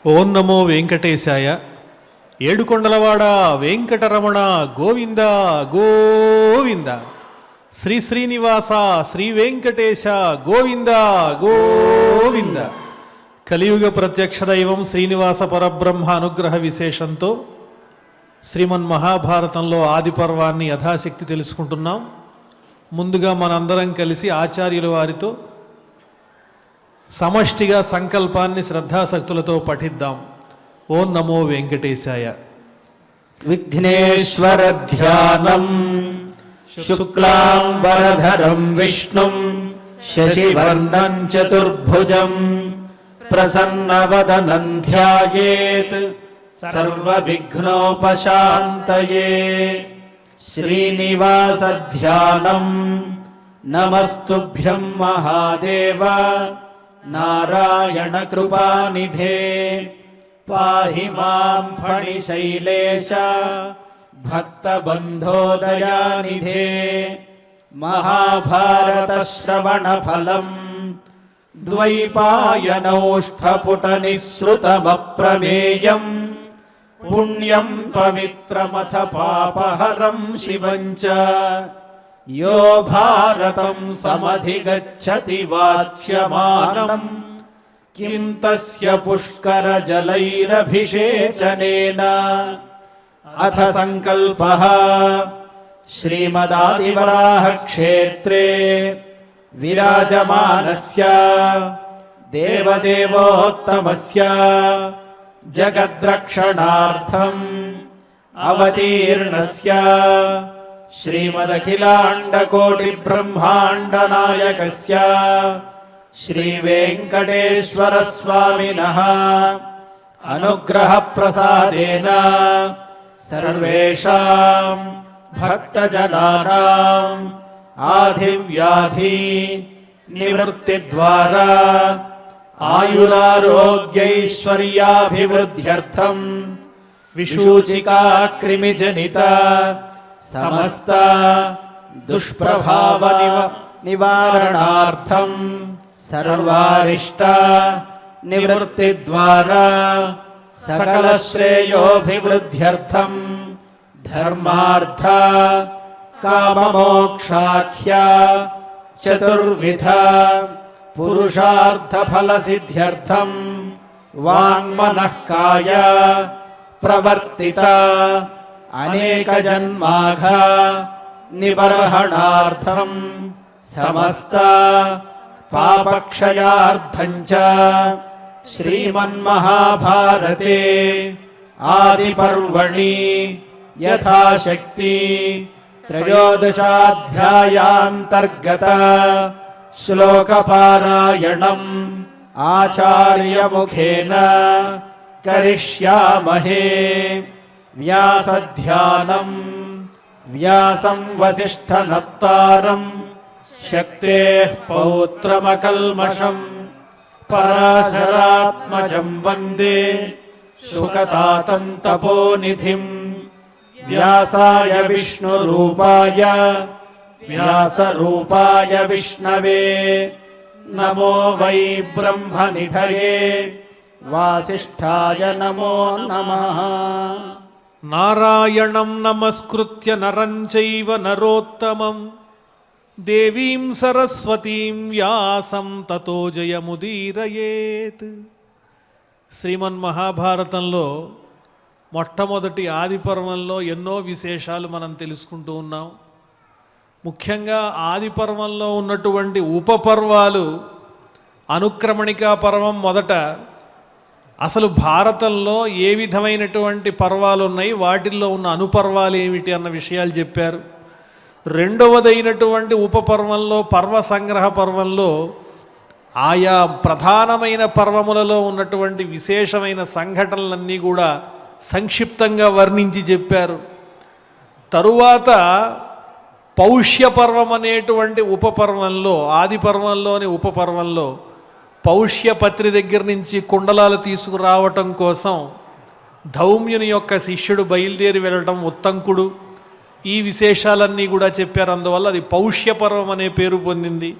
ఓం నమో వెంకటేశాయ. ఏడుకొండలవాడ వెంకటరమణ గోవింద గోవింద. శ్రీ శ్రీనివాస శ్రీ వెంకటేశ గోవింద గోవింద. కలియుగ ప్రత్యక్ష దైవం శ్రీనివాస పరబ్రహ్మ అనుగ్రహ విశేషంతో శ్రీమన్మహాభారతంలో ఆది పర్వాన్ని యథాశక్తి తెలుసుకుంటున్నాం. ముందుగా మనందరం కలిసి ఆచార్యుల వారితో సమష్టిగా సంకల్పాన్ని శ్రద్ధాశక్తులతో పఠిద్దాం. ఓం నమో వెంకటేశాయ. విఘ్నేశ్వర ధ్యానం శుక్లాంబరధరం విష్ణుం శశివర్ణం చతుర్భుజం ప్రసన్నవదనం ధ్యాయేత్ సర్వవిఘ్నోపశాంతయే. శ్రీనివాస ధ్యానం. నమస్తుభ్యం మహాదేవ నారాయణ కృపానిధే. పాహి మాం ఫణిశైలేశ భక్తబంధోదయానిధే. మహాభారత శ్రవణ ఫలం ద్వైపాయనౌష్ఠపుటనిసృతమప్రమేయం పుణ్యం పవిత్రమథ పాపహరం శివం చ. యో భారతం సమధిగచ్చతి వాచ్యమానం కిం తస్య పుష్కర జలైరభిషేచనేన. అథ సంకల్పః. శ్రీమదాదివరాహ క్షేత్రే విరాజమానస్య దేవదేవోత్తమస్య జగద్రక్షణార్థం అవతీర్ణస్య శ్రీమదఖిలాండకోటి బ్రహ్మాండ నాయకస్య శ్రీ వెంకటేశ్వర స్వామినః అనుగ్రహ ప్రసాదేన సర్వేషాం భక్తజనానాం ఆధివ్యాధి నివృత్తి ద్వారా ఆయురారోగ్యైశ్వర్యాభివృద్ధ్యర్థం విశూచికా క్రిమిజనిత సమస్త దుష్ప్రభావ నివారణార్థం సర్వారిష్ట నివృత్తి ద్వారా సకల శ్రేయోభివృద్ధ్యర్థం ధర్మార్థ కామమోక్షాఖ్య చతుర్విధ పురుషార్థ ఫల సిద్ధ్యర్థం వాంగ్మనః కాయ ప్రవర్తిత అనేక జన్మాఘ నిబర్హణార్థం సమస్త పాపక్షయార్థం చ శ్రీమన్మహాభారతే ఆదిపర్వణి యథాశక్తి త్రయోదశాధ్యాయాంతర్గత శ్లోకపారాయణం ఆచార్యముఖేన కరిష్యామహే. వ్యాసధ్యానం. వ్యాసం వసిష్ఠనప్తారం శక్తేః పౌత్రమకల్మషం పరాశరాత్మజం వందే సుఖతాతం తపోనిధిం. వ్యాసాయ విష్ణురూపాయ వ్యాసరూపాయ విష్ణవే నమో వై బ్రహ్మనిధయే వాసిష్ఠాయ నమో నమః. నారాయణం నమస్కృత్య నరం చైవ నరోత్తమం దేవీం సరస్వతీం వ్యాసం తతో జయముదీరయేత్. శ్రీమన్మహాభారతంలో మొట్టమొదటి ఆది పర్వంలో ఎన్నో విశేషాలు మనం తెలుసుకుంటూ ఉన్నాం. ముఖ్యంగా ఆది పర్వంలో ఉన్నటువంటి ఉపపర్వాలు అనుక్రమణికా పర్వం మొదట అసలు భారతంలో ఏ విధమైనటువంటి పర్వాలు ఉన్నాయి, వాటిల్లో ఉన్న అనుపర్వాలు ఏమిటి అన్న విషయాలు చెప్పారు. రెండవదైనటువంటి ఉపపర్వంలో పర్వ సంగ్రహ పర్వంలో ఆయా ప్రధానమైన పర్వములలో ఉన్నటువంటి విశేషమైన సంఘటనలన్నీ కూడా సంక్షిప్తంగా వర్ణించి చెప్పారు. తరువాత పౌష్య పర్వం అనేటువంటి ఉపపర్వంలో ఆది పర్వంలోని ఉపపర్వంలో పౌష్యపత్రి దగ్గర నుంచి కుండలాలు తీసుకురావటం కోసం ధౌమ్యుని యొక్క శిష్యుడు బయలుదేరి వెళ్ళటం ఉత్తంకుడు, ఈ విశేషాలన్నీ కూడా చెప్పారు. అందువల్ల అది పౌష్య పర్వం అనే పేరు పొందింది.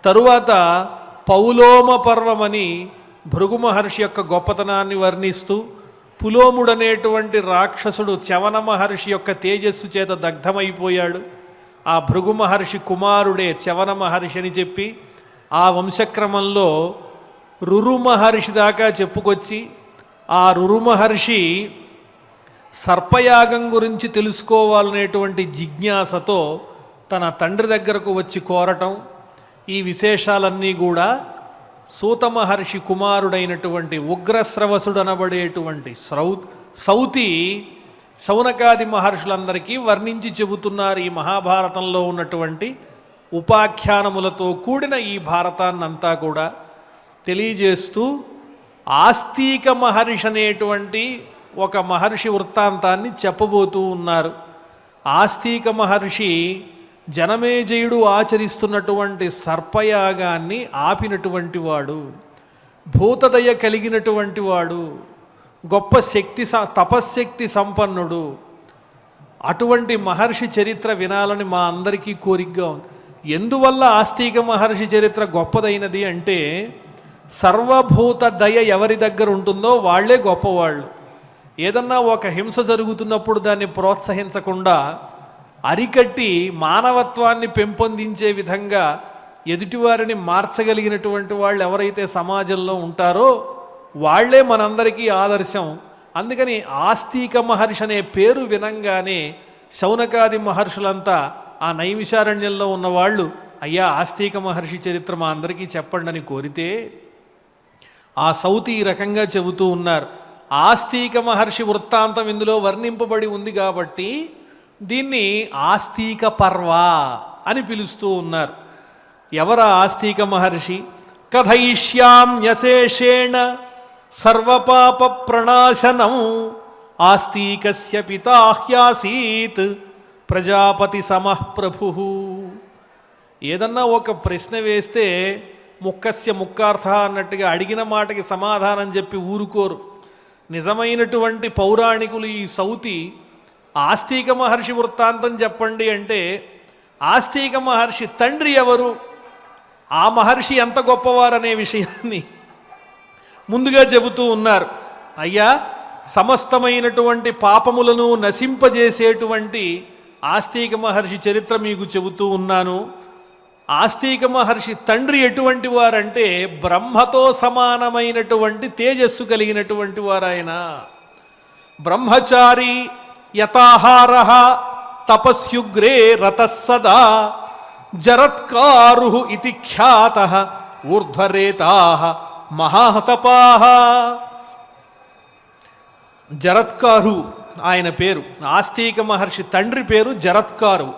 తరువాత పౌలోమ పర్వమని భృగు మహర్షి యొక్క గొప్పతనాన్ని వర్ణిస్తూ పులోముడనేటువంటి రాక్షసుడు చవన మహర్షి యొక్క తేజస్సు చేత దగ్ధమైపోయాడు. ఆ భృగు మహర్షి కుమారుడే చవన మహర్షి అని చెప్పి ఆ వంశక్రమంలో రురు మహర్షి దాకా చెప్పుకొచ్చి ఆ రురు మహర్షి సర్పయాగం గురించి తెలుసుకోవాలనేటువంటి జిజ్ఞాసతో తన తండ్రి దగ్గరకు వచ్చి కోరటం, ఈ విశేషాలన్నీ కూడా సూత మహర్షి కుమారుడైనటువంటి ఉగ్రశ్రవసుడు అనబడేటువంటి సౌతి శౌనకాది మహర్షులందరికీ వర్ణించి చెబుతున్నారు. ఈ మహాభారతంలో ఉన్నటువంటి ఉపాఖ్యానములతో కూడిన ఈ భారతాన్నంతా కూడా తెలియజేస్తూ ఆస్తిక మహర్షి అనేటువంటి ఒక మహర్షి వృత్తాంతాన్ని చెప్పబోతూ ఉన్నారు. ఆస్తిక మహర్షి జనమేజయుడు ఆచరిస్తున్నటువంటి సర్పయాగాన్ని ఆపినటువంటి వాడు, భూతదయ కలిగినటువంటి వాడు, గొప్ప తపశ్శక్తి సంపన్నుడు. అటువంటి మహర్షి చరిత్ర వినాలని మా అందరికీ కోరికగా ఉంది. ఎందువల్ల ఆస్తిక మహర్షి చరిత్ర గొప్పదైనది అంటే, సర్వభూత దయ ఎవరి దగ్గర ఉంటుందో వాళ్లే గొప్పవాళ్ళు. ఏదన్నా ఒక హింస జరుగుతున్నప్పుడు దాన్ని ప్రోత్సహించకుండా అరికట్టి మానవత్వాన్ని పెంపొందించే విధంగా ఎదుటివారిని మార్చగలిగినటువంటి వాళ్ళు ఎవరైతే సమాజంలో ఉంటారో వాళ్లే మనందరికీ ఆదర్శం. అందుకని ఆస్తిక మహర్షి అనే పేరు వినంగానే శౌనకాది మహర్షులంతా ఆ నైమిషారణ్యంలో ఉన్నవాళ్ళు, అయ్యా ఆస్తిక మహర్షి చరిత్ర మా అందరికీ చెప్పండి అని కోరితే ఆ సౌతి ఈ రకంగా చెబుతూ ఉన్నారు. ఆస్తిక మహర్షి వృత్తాంతం ఇందులో వర్ణింపబడి ఉంది కాబట్టి దీన్ని ఆస్తిక పర్వ అని పిలుస్తూ ఉన్నారు. ఎవరా ఆస్తిక మహర్షి? కథయిష్యామ్యశేషేణ సర్వపాప ప్రణాశనం ఆస్తికస్య పితా హ్యాసీత్ ప్రజాపతి సమః ప్రభు. ఏదన్నా ఒక ప్రశ్న వేస్తే ముక్కస్య ముక్కార్థ అన్నట్టుగా అడిగిన మాటకి సమాధానం చెప్పి ఊరుకోరు. నిజమైనటువంటి పౌరాణికులు ఈ సౌతి ఆస్తిక మహర్షి వృత్తాంతం చెప్పండి అంటే, ఆస్తిక మహర్షి తండ్రి ఎవరు, ఆ మహర్షి ఎంత గొప్పవారనే విషయాన్ని ముందుగా చెబుతూ ఉన్నారు. అయ్యా, సమస్తమైనటువంటి పాపములను నశింపజేసేటువంటి ఆస్తిక మహర్షి చరిత్ర మీకు చెబుతూ ఉన్నాను. ఆస్తిక మహర్షి తండ్రి ఎటువంటి వారంటే బ్రహ్మతో సమానమైనటువంటి తేజస్సు కలిగినటువంటి వారాయన. బ్రహ్మచారి యథాహార తపస్యుగ్రే రతః సదా జరత్కారు ఇతి ఖ్యాతః ఊర్ధ్వరేతాః మహాతపాః. జరత్కారు ఆయన పేరు. ఆస్తిక మహర్షి తండ్రి పేరు జరత్కారు.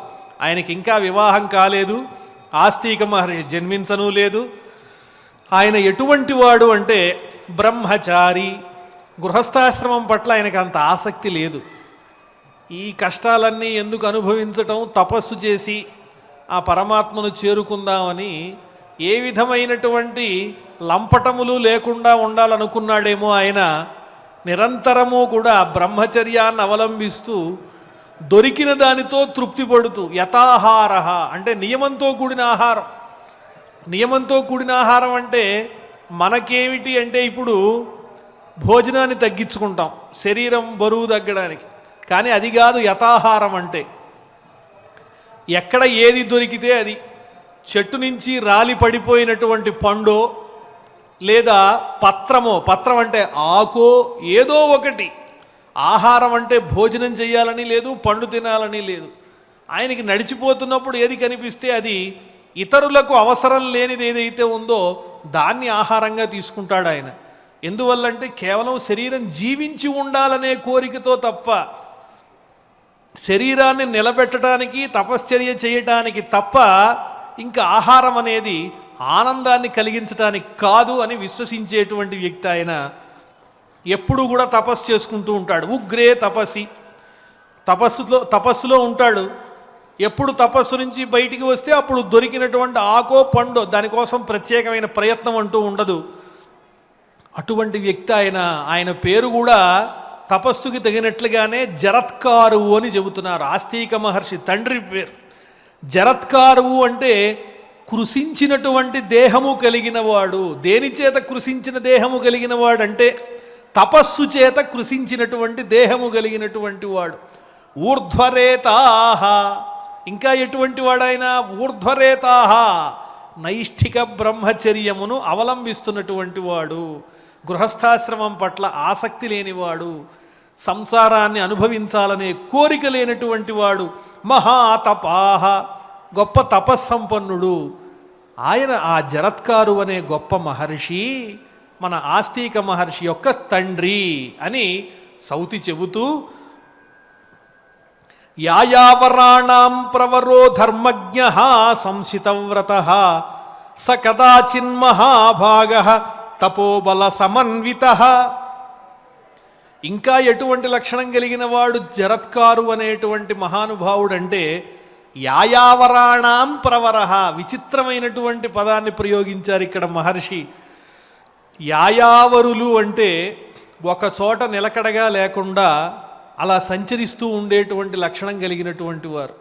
ఆయనకి ఇంకా వివాహం కాలేదు, ఆస్తిక మహర్షి జన్మించను లేదు. ఆయన ఎటువంటి వాడు అంటే బ్రహ్మచారి. గృహస్థాశ్రమం పట్ల ఆయనకు అంత ఆసక్తి లేదు. ఈ కష్టాలన్నీ ఎందుకు అనుభవించటం, తపస్సు చేసి ఆ పరమాత్మను చేరుకుందామని ఏ విధమైనటువంటి లంపటములు లేకుండా ఉండాలనుకున్నాడేమో ఆయన. నిరంతరము కూడా బ్రహ్మచర్యాన్ని అవలంబిస్తూ దొరికిన దానితో తృప్తి పడుతూ, యథాహార అంటే నియమంతో కూడిన ఆహారం. నియమంతో కూడిన ఆహారం అంటే మనకేమిటి అంటే, ఇప్పుడు భోజనాన్ని తగ్గించుకుంటాం శరీరం బరువు తగ్గడానికి, కానీ అది కాదు యథాహారం అంటే. ఎక్కడ ఏది దొరికితే అది, చెట్టు నుంచి రాలి పడిపోయినటువంటి పండో లేదా పత్రమో, పత్రం అంటే ఆకో, ఏదో ఒకటి. ఆహారం అంటే భోజనం చేయాలని లేదు, పండు తినాలని లేదు. ఆయనకి నడిచిపోతున్నప్పుడు ఏది కనిపిస్తే అది, ఇతరులకు అవసరం లేనిది ఏదైతే ఉందో దాన్ని ఆహారంగా తీసుకుంటాడు ఆయన. ఎందువల్లంటే కేవలం శరీరం జీవించి ఉండాలనే కోరికతో తప్ప, శరీరాన్ని నిలబెట్టడానికి తపశ్చర్య చేయటానికి తప్ప ఇంకా ఆహారం అనేది ఆనందాన్ని కలిగించడానికి కాదు అని విశ్వసించేటువంటి వ్యక్తి ఆయన. ఎప్పుడు కూడా తపస్సు చేసుకుంటూ ఉంటాడు. ఉగ్రే తపస్సి, తపస్సులో ఉంటాడు. ఎప్పుడు తపస్సు నుంచి బయటికి వస్తే అప్పుడు దొరికినటువంటి ఆకో పండో, దానికోసం ప్రత్యేకమైన ప్రయత్నం అంటూ ఉండదు. అటువంటి వ్యక్తి ఆయన. ఆయన పేరు కూడా తపస్సుకి తగినట్లుగానే జరత్కారువు అని చెబుతున్నారు. ఆస్తిక మహర్షి తండ్రి పేరు జరత్కారువు. అంటే కృషించినటువంటి దేహము కలిగిన వాడు. దేని చేత కృషించిన దేహము కలిగిన వాడు అంటే తపస్సు చేత కృషించినటువంటి దేహము కలిగినటువంటి వాడు. ఊర్ధ్వరేతాహ, ఇంకా ఎటువంటి వాడైనా ఊర్ధ్వరేతాహ, నైష్ఠిక బ్రహ్మచర్యమును అవలంబిస్తున్నటువంటి వాడు, గృహస్థాశ్రమం పట్ల ఆసక్తి లేనివాడు, సంసారాన్ని అనుభవించాలనే కోరిక లేనటువంటి వాడు. మహాతపాహ, గొప్ప తపస్సంపన్నుడు. ఆయన ఆ జరత్కారు అనే గొప్ప మహర్షి మన ఆస్తిక మహర్షి యొక్క తండ్రి అని సౌతి చెబుతూ, యాయావరాణాం ప్రవరో ధర్మజ్ఞ సంసితవ్రత స కదాచిన్మహాభాగ తపోబల సమన్విత. ఇంకా ఎటువంటి లక్షణం కలిగిన వాడు జరత్కారు అనేటువంటి మహానుభావుడంటే యాయావరాణాం ప్రవర. విచిత్రమైనటువంటి పదాన్ని ప్రయోగించారు ఇక్కడ మహర్షి. యాయావరులు అంటే ఒక చోట నిలకడగా లేకుండా అలా సంచరిస్తూ ఉండేటువంటి లక్షణం కలిగినటువంటి వారు.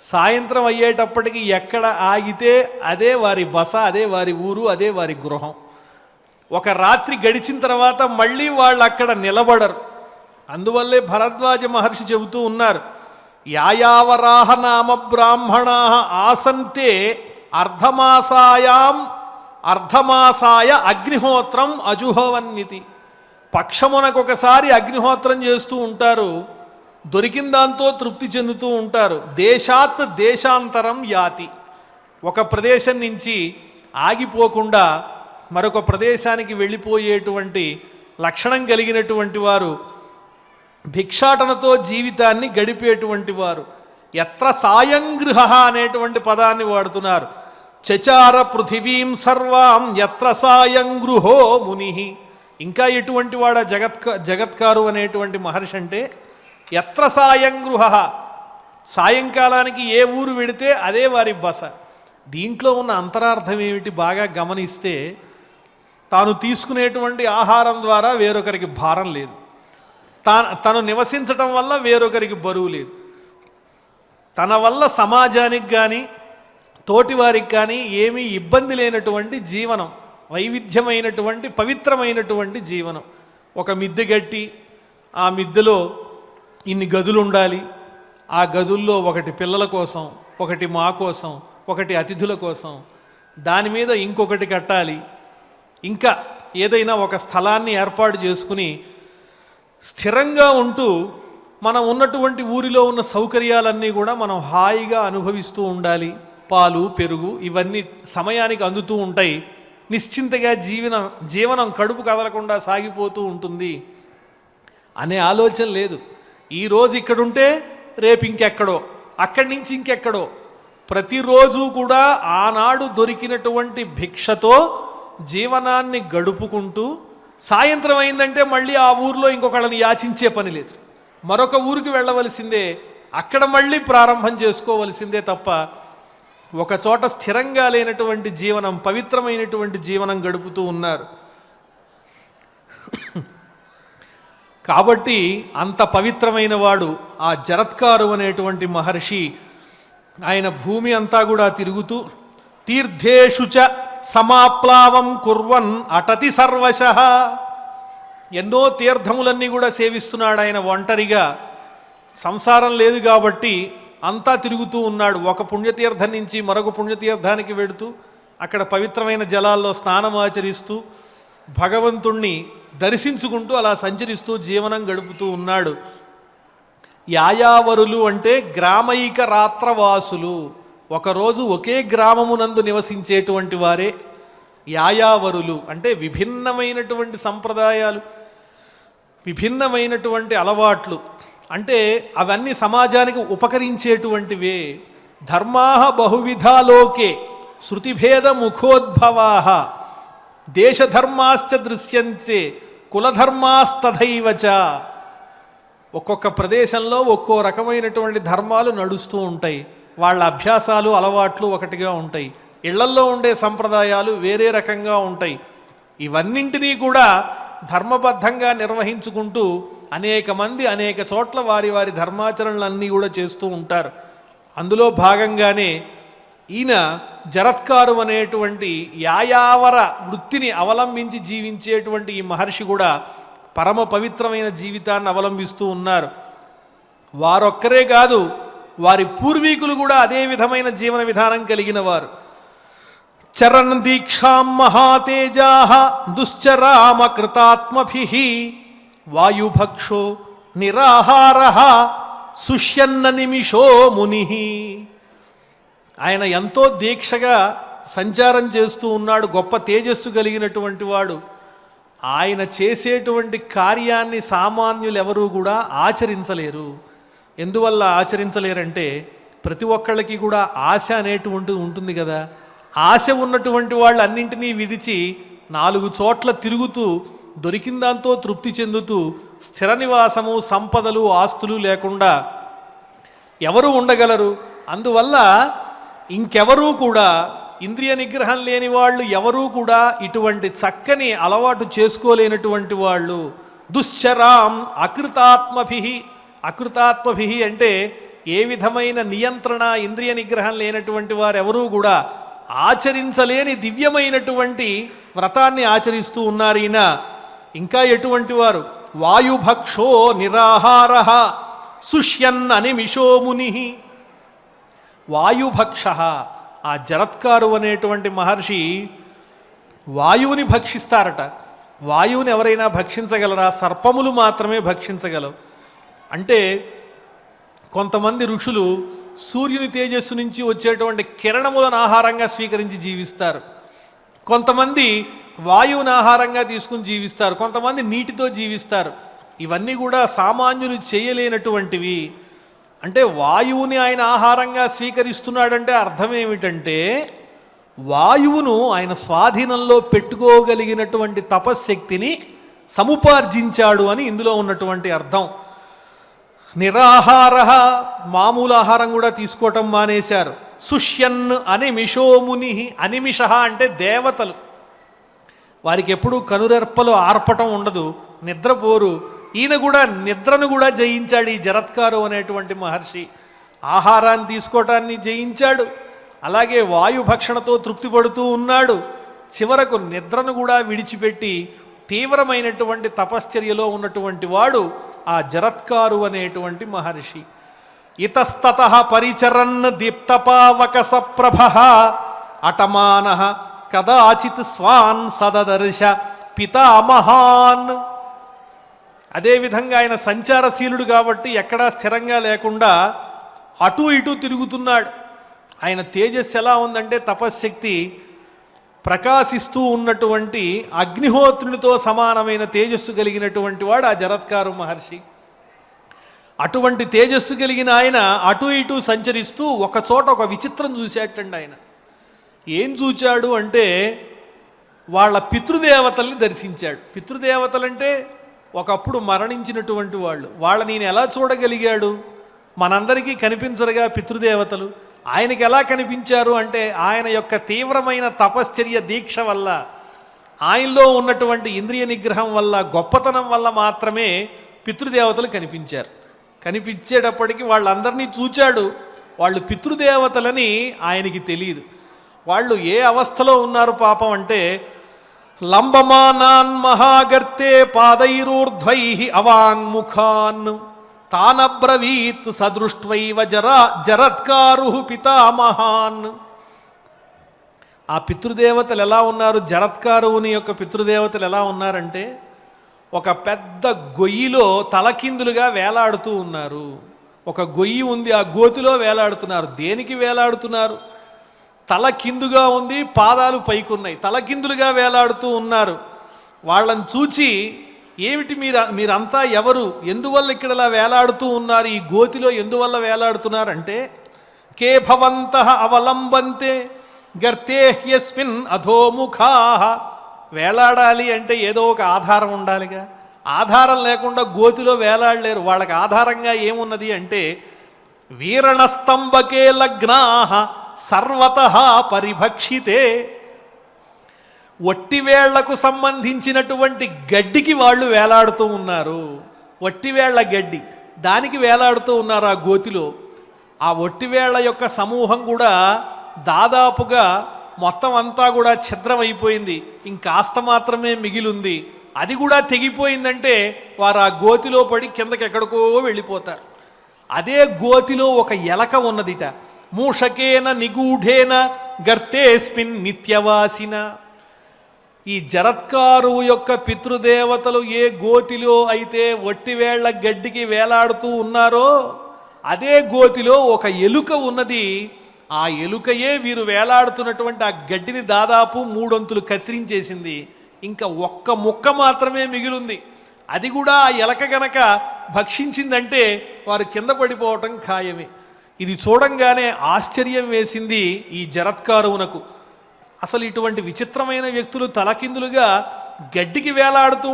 సాయంత్రం అయ్యేటప్పటికి ఎక్కడ ఆగితే అదే వారి బస, అదే వారి ఊరు, అదే వారి గృహం. ఒక రాత్రి గడిచిన తర్వాత మళ్ళీ వాళ్ళు అక్కడ నిలబడరు. అందువల్లే భరద్వాజ మహర్షి చెబుతూ ఉన్నారు, యాయావరాహ నామ బ్రాహ్మణా ఆసంతే అర్ధమాసాయ అగ్నిహోత్రం అజుహవన్నితి. పక్షమునకొకసారి అగ్నిహోత్రం చేస్తూ ఉంటారు, దొరికిన దాంతో తృప్తి చెందుతూ ఉంటారు. దేశాత్ దేశాంతరం యాతి, ఒక ప్రదేశం నుంచి ఆగిపోకుండా మరొక ప్రదేశానికి వెళ్ళిపోయేటువంటి లక్షణం కలిగినటువంటి వారు, భిక్షాటనతో జీవితాన్ని గడిపేటువంటి వారు. ఎత్ర సాయంగృహ అనేటువంటి పదాన్ని వాడుతున్నారు. చచార పృథివీం సర్వాం ఎత్ర సాయంగృహో ముని. ఇంకా ఎటువంటి వాడ జగత్కారు అనేటువంటి మహర్షి అంటే ఎత్ర సాయంగృహ, సాయంకాలానికి ఏ ఊరు వెడితే అదే వారి బస. దీంట్లో ఉన్న అంతరార్థం ఏమిటి బాగా గమనిస్తే, తాను తీసుకునేటువంటి ఆహారం ద్వారా వేరొకరికి భారం లేదు, తను నివసించటం వల్ల వేరొకరికి బరువు లేదు, తన వల్ల సమాజానికి కానీ తోటివారికి కానీ ఏమీ ఇబ్బంది లేనటువంటి జీవనం, వైవిధ్యమైనటువంటి పవిత్రమైనటువంటి జీవనం. ఒక మిద్దె గట్టి ఆ మిద్దెలో ఇన్ని గదులు ఉండాలి, ఆ గదుల్లో ఒకటి పిల్లల కోసం, ఒకటి మా కోసం, ఒకటి అతిథుల కోసం, దాని మీద ఇంకొకటి కట్టాలి, ఇంకా ఏదైనా ఒక స్థలాన్ని ఏర్పాటు చేసుకుని స్థిరంగా ఉంటూ మనం ఉన్నటువంటి ఊరిలో ఉన్న సౌకర్యాలన్నీ కూడా మనం హాయిగా అనుభవిస్తూ ఉండాలి. పాలు, పెరుగు ఇవన్నీ సమయానికి అందుతూ ఉంటాయి. నిశ్చింతగా జీవనం కడుపు కదలకుండా సాగిపోతూ ఉంటుంది అనే ఆలోచన లేదు. ఈరోజు ఇక్కడుంటే రేపు ఇంకెక్కడో, అక్కడి నుంచి ఇంకెక్కడో. ప్రతిరోజు కూడా ఆనాడు దొరికినటువంటి భిక్షతో జీవనాన్ని గడుపుకుంటూ సాయంత్రం అయిందంటే మళ్ళీ ఆ ఊరిలో ఇంకొకళ్ళని యాచించే పని లేదు, మరొక ఊరికి వెళ్ళవలసిందే, అక్కడ మళ్ళీ ప్రారంభం చేసుకోవలసిందే తప్ప ఒక చోట స్థిరంగా లేనటువంటి జీవనం, పవిత్రమైనటువంటి జీవనం గడుపుతూ ఉన్నారు. కాబట్టి అంత పవిత్రమైన వాడు ఆ జరత్కారు అనేటువంటి మహర్షి. ఆయన భూమి అంతా కూడా తిరుగుతూ తీర్థేషు చ సమాప్లావం కుర్వన్ అటతి సర్వశః. ఎన్నో తీర్థములన్నీ కూడా సేవిస్తున్నాడు ఆయన ఒంటరిగా. సంసారం లేదు కాబట్టి అంతా తిరుగుతూ ఉన్నాడు. ఒక పుణ్యతీర్థం నుంచి మరొక పుణ్యతీర్థానికి వెడుతూ అక్కడ పవిత్రమైన జలాల్లో స్నానం ఆచరిస్తూ భగవంతుణ్ణి దర్శించుకుంటూ అలా సంచరిస్తూ జీవనం గడుపుతూ ఉన్నాడు. యాయావరులు అంటే గ్రామైక రాత్రవాసులు, ఒకరోజు ఒకే గ్రామమునందు నివసించేటువంటి వారే యాయావరులు. అంటే విభిన్నమైనటువంటి సంప్రదాయాలు, విభిన్నమైనటువంటి అలవాట్లు, అంటే అవన్నీ సమాజానికి ఉపకరించేటువంటివే. ధర్మాః బహువిధాలోకే శృతిభేద ముఖోద్భవాః దేశధర్మాశ్చ దృశ్యంతే కులధర్మాస్తథైవచ. ఒక్కొక్క ప్రదేశంలో ఒక్కో రకమైనటువంటి ధర్మాలు నడుస్తూ ఉంటాయి. వాళ్ళ అభ్యాసాలు, అలవాట్లు ఒకటిగా ఉంటాయి. ఇళ్లల్లో ఉండే సంప్రదాయాలు వేరే రకంగా ఉంటాయి. ఇవన్నింటినీ కూడా ధర్మబద్ధంగా నిర్వహించుకుంటూ అనేక మంది అనేక చోట్ల వారి వారి ధర్మాచరణలన్నీ కూడా చేస్తూ ఉంటారు. అందులో భాగంగానే ఈయన జరత్కారు అనేటువంటి యాయావర వృత్తిని అవలంబించి జీవించేటువంటి ఈ మహర్షి కూడా పరమ పవిత్రమైన జీవితాన్ని అవలంబిస్తూ ఉన్నారు. వారొక్కరే కాదు, వారి పూర్వీకులు కూడా అదే విధమైన జీవన విధానం కలిగిన వారు. చరణ్ దీక్షాం మహాతేజా దుశ్చరామ కృతాత్మభిః వాయుభక్షో నిరాహారః సుష్యన్న నిమిషో మునిః. ఆయన ఎంతో దీక్షగా సంచారం చేస్తూ ఉన్నాడు, గొప్ప తేజస్సు కలిగినటువంటి వాడు. ఆయన చేసేటువంటి కార్యాన్ని సామాన్యులు ఎవరూ కూడా ఆచరించలేరు. ఎందువల్ల ఆచరించలేరంటే ప్రతి ఒక్కళ్ళకి కూడా ఆశ అనేటువంటి ఉంటుంది కదా. ఆశ ఉన్నటువంటి వాళ్ళు అన్నింటినీ విడిచి 4 చోట్ల తిరుగుతూ దొరికిన దాంతో తృప్తి చెందుతూ స్థిర నివాసము, సంపదలు, ఆస్తులు లేకుండా ఎవరు ఉండగలరు? అందువల్ల ఇంకెవరూ కూడా, ఇంద్రియ నిగ్రహం లేని వాళ్ళు ఎవరూ కూడా ఇటువంటి చక్కని అలవాటు చేసుకోలేనటువంటి వాళ్ళు. దుశ్చరాం అకృతాత్మభిః. అకృతాత్మభిః అంటే ఏ విధమైన నియంత్రణ, ఇంద్రియ నిగ్రహం లేనటువంటి వారు ఎవరూ కూడా ఆచరించలేని దివ్యమైనటువంటి వ్రతాన్ని ఆచరిస్తూ ఉన్నారు ఈయన. ఇంకా ఎటువంటి వారు? వాయుభక్షో నిరాహారః సుష్యన్ అనిమిషో మునిః. వాయుభక్ష, ఆ జరత్కారు అనేటువంటి మహర్షి వాయువుని భక్షిస్తారట. వాయువుని ఎవరైనా భక్షించగలరా? సర్పములు మాత్రమే భక్షించగలవు. అంటే కొంతమంది ఋషులు సూర్యుని తేజస్సు నుంచి వచ్చేటువంటి కిరణములను ఆహారంగా స్వీకరించి జీవిస్తారు. కొంతమంది వాయువుని ఆహారంగా తీసుకుని జీవిస్తారు. కొంతమంది నీటితో జీవిస్తారు. ఇవన్నీ కూడా సామాన్యులు చేయలేనటువంటివి. అంటే వాయువుని ఆయన ఆహారంగా స్వీకరిస్తున్నాడంటే అర్థం ఏమిటంటే వాయువును ఆయన స్వాధీనంలో పెట్టుకోగలిగినటువంటి తపశ్శక్తిని సముపార్జించాడు అని ఇందులో ఉన్నటువంటి అర్థం. నిరాహార, మామూలు ఆహారం కూడా తీసుకోవటం మానేశారు. సుష్యన్ అనిమిషో ముని. అనిమిష అంటే దేవతలు. వారికి ఎప్పుడూ కనురెప్పలు ఆర్పటం ఉండదు, నిద్రపోరు. ఈయన కూడా నిద్రను కూడా జయించాడు ఈ జరత్కారు అనేటువంటి మహర్షి. ఆహారాన్ని తీసుకోవటాన్ని జయించాడు, అలాగే వాయుభక్షణతో తృప్తి పడుతూ ఉన్నాడు. చివరకు నిద్రను కూడా విడిచిపెట్టి తీవ్రమైనటువంటి తపశ్చర్యలో ఉన్నటువంటి వాడు ఆ జరత్కారు అనేటువంటి మహర్షి. ఇతస్తతః పరిచరన్ దీప్తపావక సప్రభః అటమానః కదాచిత్ స్వాన్ సదదర్శ పితామహాన్. అదేవిధంగా ఆయన సంచారశీలుడు కాబట్టి ఎక్కడా స్థిరంగా లేకుండా అటు ఇటు తిరుగుతున్నాడు. ఆయన తేజస్సు ఎలా ఉందంటే తపశ్శక్తి ప్రకాశిస్తూ ఉన్నటువంటి అగ్నిహోత్రునితో సమానమైన తేజస్సు కలిగినటువంటి వాడు ఆ జరత్కారు మహర్షి. అటువంటి తేజస్సు కలిగిన ఆయన అటు ఇటు సంచరిస్తూ ఒక చోట ఒక విచిత్రం చూసేటండి. ఆయన ఏం చూచాడు అంటే వాళ్ళ పితృదేవతల్ని దర్శించాడు. పితృదేవతలంటే ఒకప్పుడు మరణించినటువంటి వాళ్ళు. వాళ్ళని ఈయన ఎలా చూడగలిగాడు? మనందరికీ కనిపించరుగా పితృదేవతలు. ఆయనకి ఎలా కనిపించారు అంటే ఆయన యొక్క తీవ్రమైన తపశ్చర్య దీక్ష వల్ల, ఆయనలో ఉన్నటువంటి ఇంద్రియ నిగ్రహం వల్ల, గొప్పతనం వల్ల మాత్రమే పితృదేవతలు కనిపించారు. కనిపించేటప్పటికి వాళ్ళందరినీ చూచాడు. వాళ్ళు పితృదేవతలని ఆయనకి తెలియదు. వాళ్ళు ఏ అవస్థలో ఉన్నారు పాపం అంటే లంబమానాన్ మహాగర్తే పాదైరూర్ధ్వైః అవాంగ్ముఖాన్ తానబ్రవీత్ సదృష్ట్వైవ జరత్కారు పితామహాన్. ఆ పితృదేవతలు ఎలా ఉన్నారు? జరత్కారుని యొక్క పితృదేవతలు ఎలా ఉన్నారంటే ఒక పెద్ద గొయ్యిలో తలకిందులుగా వేలాడుతూ ఉన్నారు. ఒక గొయ్యి ఉంది, ఆ గోతిలో వేలాడుతున్నారు. దేనికి వేలాడుతున్నారు? తల కిందుగా ఉంది, పాదాలు పైకున్నాయి, తలకిందులుగా వేలాడుతూ ఉన్నారు. వాళ్ళని చూచి ఏమిటి మీరంతా ఎవరు? ఎందువల్ల ఇక్కడ ఇలా వేలాడుతూ ఉన్నారు? ఈ గోతిలో ఎందువల్ల వేలాడుతున్నారంటే కే భవంతః అవలంబంతే గర్తే హ్యస్మిన్ అధోముఖాః. వేలాడాలి అంటే ఏదో ఒక ఆధారం ఉండాలిగా. ఆధారం లేకుండా గోతిలో వేలాడలేరు. వాళ్ళకి ఆధారంగా ఏమున్నది అంటే వీరణస్తంభకే లగ్నాః సర్వతః పరిభక్షితే. వట్టివేళ్లకు సంబంధించినటువంటి గడ్డికి వాళ్ళు వేలాడుతూ ఉన్నారు. వట్టివేళ్ల గడ్డి, దానికి వేలాడుతూ ఉన్నారు ఆ గోతిలో. ఆ వట్టివేళ్ల యొక్క సమూహం కూడా దాదాపుగా మొత్తం అంతా కూడా ఛిద్రమైపోయింది, ఇంకాస్త మాత్రమే మిగిలింది, అది కూడా తెగిపోయిందంటే వారు ఆ గోతిలో పడి కిందకి ఎక్కడికో వెళ్ళిపోతారు. అదే గోతిలో ఒక ఎలక ఉన్నదిట. మూషకేన నిగూఢేన గర్తేస్మిన్ నిత్యవాసిన. ఈ జరత్కారువు యొక్క పితృదేవతలు ఏ గోతిలో అయితే వట్టివేళ్ల గడ్డికి వేలాడుతూ ఉన్నారో అదే గోతిలో ఒక ఎలుక ఉన్నది. ఆ ఎలుకయే వీరు వేలాడుతున్నటువంటి ఆ గడ్డిని దాదాపు 3 వంతులు కత్తిరించేసింది. ఇంకా ఒక్క ముక్క మాత్రమే మిగిలింది. అది కూడా ఆ ఎలక గనక భక్షించిందంటే వారు కింద పడిపోవటం ఖాయమే. ఇది చూడంగానే ఆశ్చర్యం వేసింది ఈ జరత్కారువునకు. అసలు ఇటువంటి విచిత్రమైన వ్యక్తులు తలకిందులుగా గడ్డికి వేలాడుతూ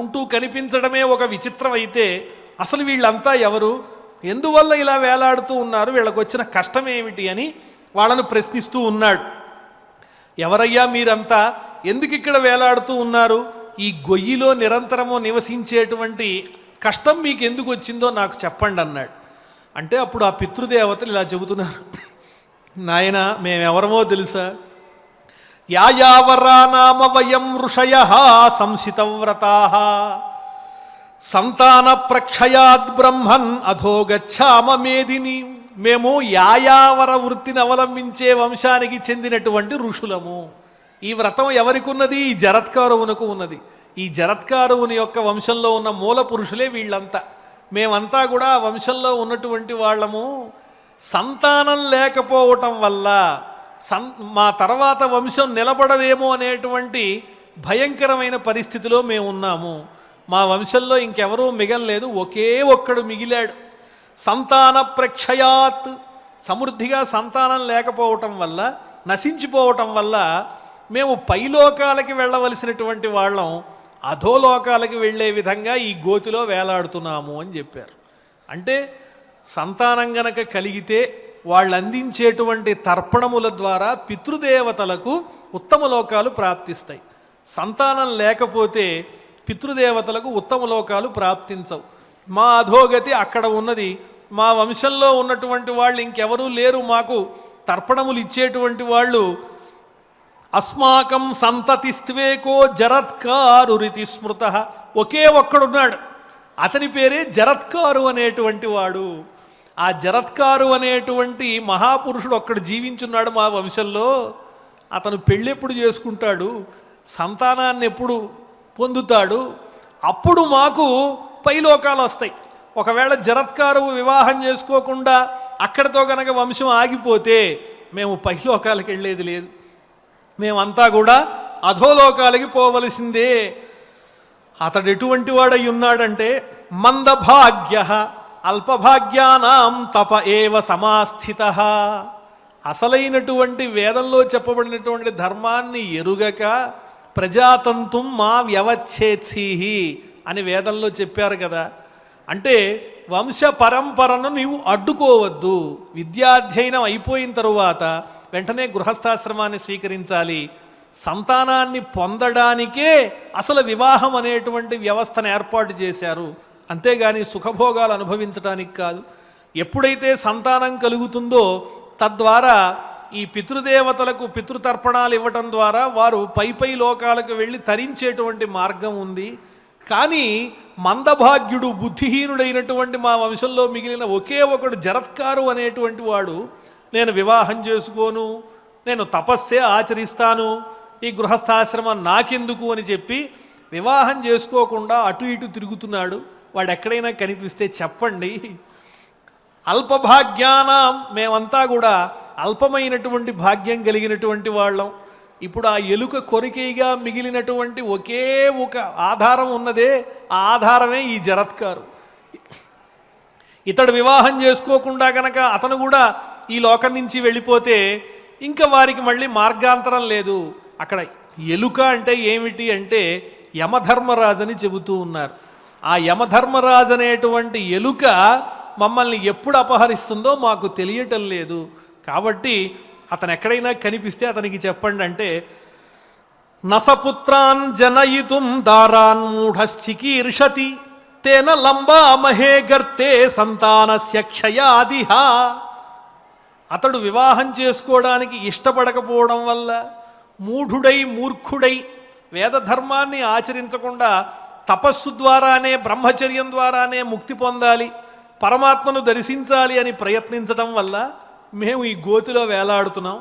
ఉంటూ కనిపించడమే ఒక విచిత్రం అయితే, అసలు వీళ్ళంతా ఎవరు, ఎందువల్ల ఇలా వేలాడుతూ ఉన్నారు, వీళ్ళకు వచ్చిన కష్టం ఏమిటి అని వాళ్ళను ప్రశ్నిస్తూ ఉన్నాడు. ఎవరయ్యా మీరంతా, ఎందుకు ఇక్కడ వేలాడుతూ ఉన్నారు, ఈ గొయ్యిలో నిరంతరము నివసించేటువంటి కష్టం మీకు ఎందుకు వచ్చిందో నాకు చెప్పండి అన్నాడు. అంటే అప్పుడు ఆ పితృదేవతలు ఇలా చెబుతున్నారు, నాయన మేమెవరమో తెలుసా, యాయావరా నామ వయం ఋషయః సంసితవ్రతాః సంతాన ప్రక్షయాద్ బ్రహ్మన్ అధో గచ్ఛామ మేదిని. మేము యాయావర వృత్తిని అవలంబించే వంశానికి చెందినటువంటి ఋషులము. ఈ వ్రతం ఎవరికి ఉన్నది, ఈ జరత్కారువునకు ఉన్నది. ఈ జరత్కారువుని యొక్క వంశంలో ఉన్న మూల పురుషులే వీళ్ళంతా. మేమంతా కూడా ఆ వంశంలో ఉన్నటువంటి వాళ్ళము. సంతానం లేకపోవటం వల్ల మా తర్వాత వంశం నిలబడదేమో అనేటువంటి భయంకరమైన పరిస్థితిలో మేము ఉన్నాము. మా వంశంలో ఇంకెవరూ మిగలలేదు, ఒకే ఒక్కడు మిగిలాడు. సంతాన ప్రక్షయాత్, సమృద్ధిగా సంతానం లేకపోవటం వల్ల, నశించిపోవటం వల్ల మేము పైలోకాలకి వెళ్ళవలసినటువంటి వాళ్ళం అధోలోకాలకి వెళ్ళే విధంగా ఈ గోతిలో వేలాడుతున్నాము అని చెప్పారు. అంటే సంతానం గనక కలిగితే వాళ్ళు అందించేటువంటి తర్పణముల ద్వారా పితృదేవతలకు ఉత్తమ లోకాలు ప్రాప్తిస్తాయి. సంతానం లేకపోతే పితృదేవతలకు ఉత్తమ లోకాలు ప్రాప్తించవు. మా అధోగతి అక్కడ ఉన్నది. మా వంశంలో ఉన్నటువంటి వాళ్ళు ఇంకెవరూ లేరు, మాకు తర్పణములు ఇచ్చేటువంటి వాళ్ళు. అస్మాకం సంతతిస్త్వేకో జరత్కారురితి స్మృత. ఒకే ఒక్కడున్నాడు, అతని పేరే జరత్కారు అనేటువంటి వాడు. ఆ జరత్కారు అనేటువంటి మహాపురుషుడు ఒక్కడు జీవించున్నాడు మా వంశంలో. అతను పెళ్ళెప్పుడు చేసుకుంటాడు, సంతానాన్ని ఎప్పుడు పొందుతాడు, అప్పుడు మాకు పైలోకాలు వస్తాయి. ఒకవేళ జరత్కారువు వివాహం చేసుకోకుండా అక్కడితో గనక వంశం ఆగిపోతే మేము పైలోకాలకు వెళ్ళేది లేదు, మేమంతా కూడా అధోలోకాలకి పోవలసిందే. అతడు ఎటువంటి వాడై ఉన్నాడంటే మందభాగ్య అల్పభాగ్యానాం తప ఏవ సమాస్థిత. అసలైనటువంటి వేదంలో చెప్పబడినటువంటి ధర్మాన్ని ఎరుగక ప్రజాతంతుం మా వ్యవచ్ఛేత్సీహి అని వేదంలో చెప్పారు కదా. అంటే వంశ పరంపరను నీవు అడ్డుకోవద్దు. విద్యాధ్యయనం అయిపోయిన తరువాత వెంటనే గృహస్థాశ్రమాన్ని స్వీకరించాలి. సంతానాన్ని పొందడానికే అసలు వివాహం అనేటువంటి వ్యవస్థను ఏర్పాటు చేశారు, అంతేగాని సుఖభోగాలు అనుభవించడానికి కాదు. ఎప్పుడైతే సంతానం కలుగుతుందో తద్వారా ఈ పితృదేవతలకు పితృతర్పణాలు ఇవ్వటం ద్వారా వారు పై లోకాలకు వెళ్ళి తరించేటువంటి మార్గం ఉంది. కానీ మందభాగ్యుడు బుద్ధిహీనుడైనటువంటి మా వంశంలో మిగిలిన ఒకే ఒకడు జరత్కారు అనేటువంటి వాడు, నేను వివాహం చేసుకోను, నేను తపస్సే ఆచరిస్తాను, ఈ గృహస్థాశ్రమం నాకెందుకు అని చెప్పి వివాహం చేసుకోకుండా అటు ఇటు తిరుగుతున్నాడు. వాడు ఎక్కడైనా కనిపిస్తే చెప్పండి. అల్పభాగ్యానం, మేమంతా కూడా అల్పమైనటువంటి భాగ్యం కలిగినటువంటి వాళ్ళం. ఇప్పుడు ఆ ఎలుక కొరికేగా మిగిలినటువంటి ఒకే ఒక ఆధారం ఉన్నదే, ఆ ఆధారమే ఈ జరత్కారు. ఇతడు వివాహం చేసుకోకుండా కనుక అతను కూడా ఈ లోకం నుంచి వెళ్ళిపోతే ఇంకా వారికి మళ్ళీ మార్గాంతరం లేదు. అక్కడ ఎలుక అంటే ఏమిటి అంటే యమధర్మరాజు అని చెబుతూ ఉన్నారు. ఆ యమధర్మరాజు అనేటువంటి ఎలుక మమ్మల్ని ఎప్పుడు అపహరిస్తుందో మాకు తెలియటం లేదు. కాబట్టి అతను ఎక్కడైనా కనిపిస్తే అతనికి చెప్పండి అంటే, నసపుత్రాన్ జనయితుం దారాన్ మూఢశ్చికీర్షతి తేన లంబామహే గర్తే సంతానస్య క్షయాదిహ. అతడు వివాహం చేసుకోవడానికి ఇష్టపడకపోవడం వల్ల మూఢుడై మూర్ఖుడై వేదధర్మాన్ని ఆచరించకుండా తపస్సు ద్వారానే బ్రహ్మచర్యం ద్వారానే ముక్తి పొందాలి, పరమాత్మను దర్శించాలి అని ప్రయత్నించడం వల్ల మేము ఈ గోతిలో వేలాడుతున్నాం.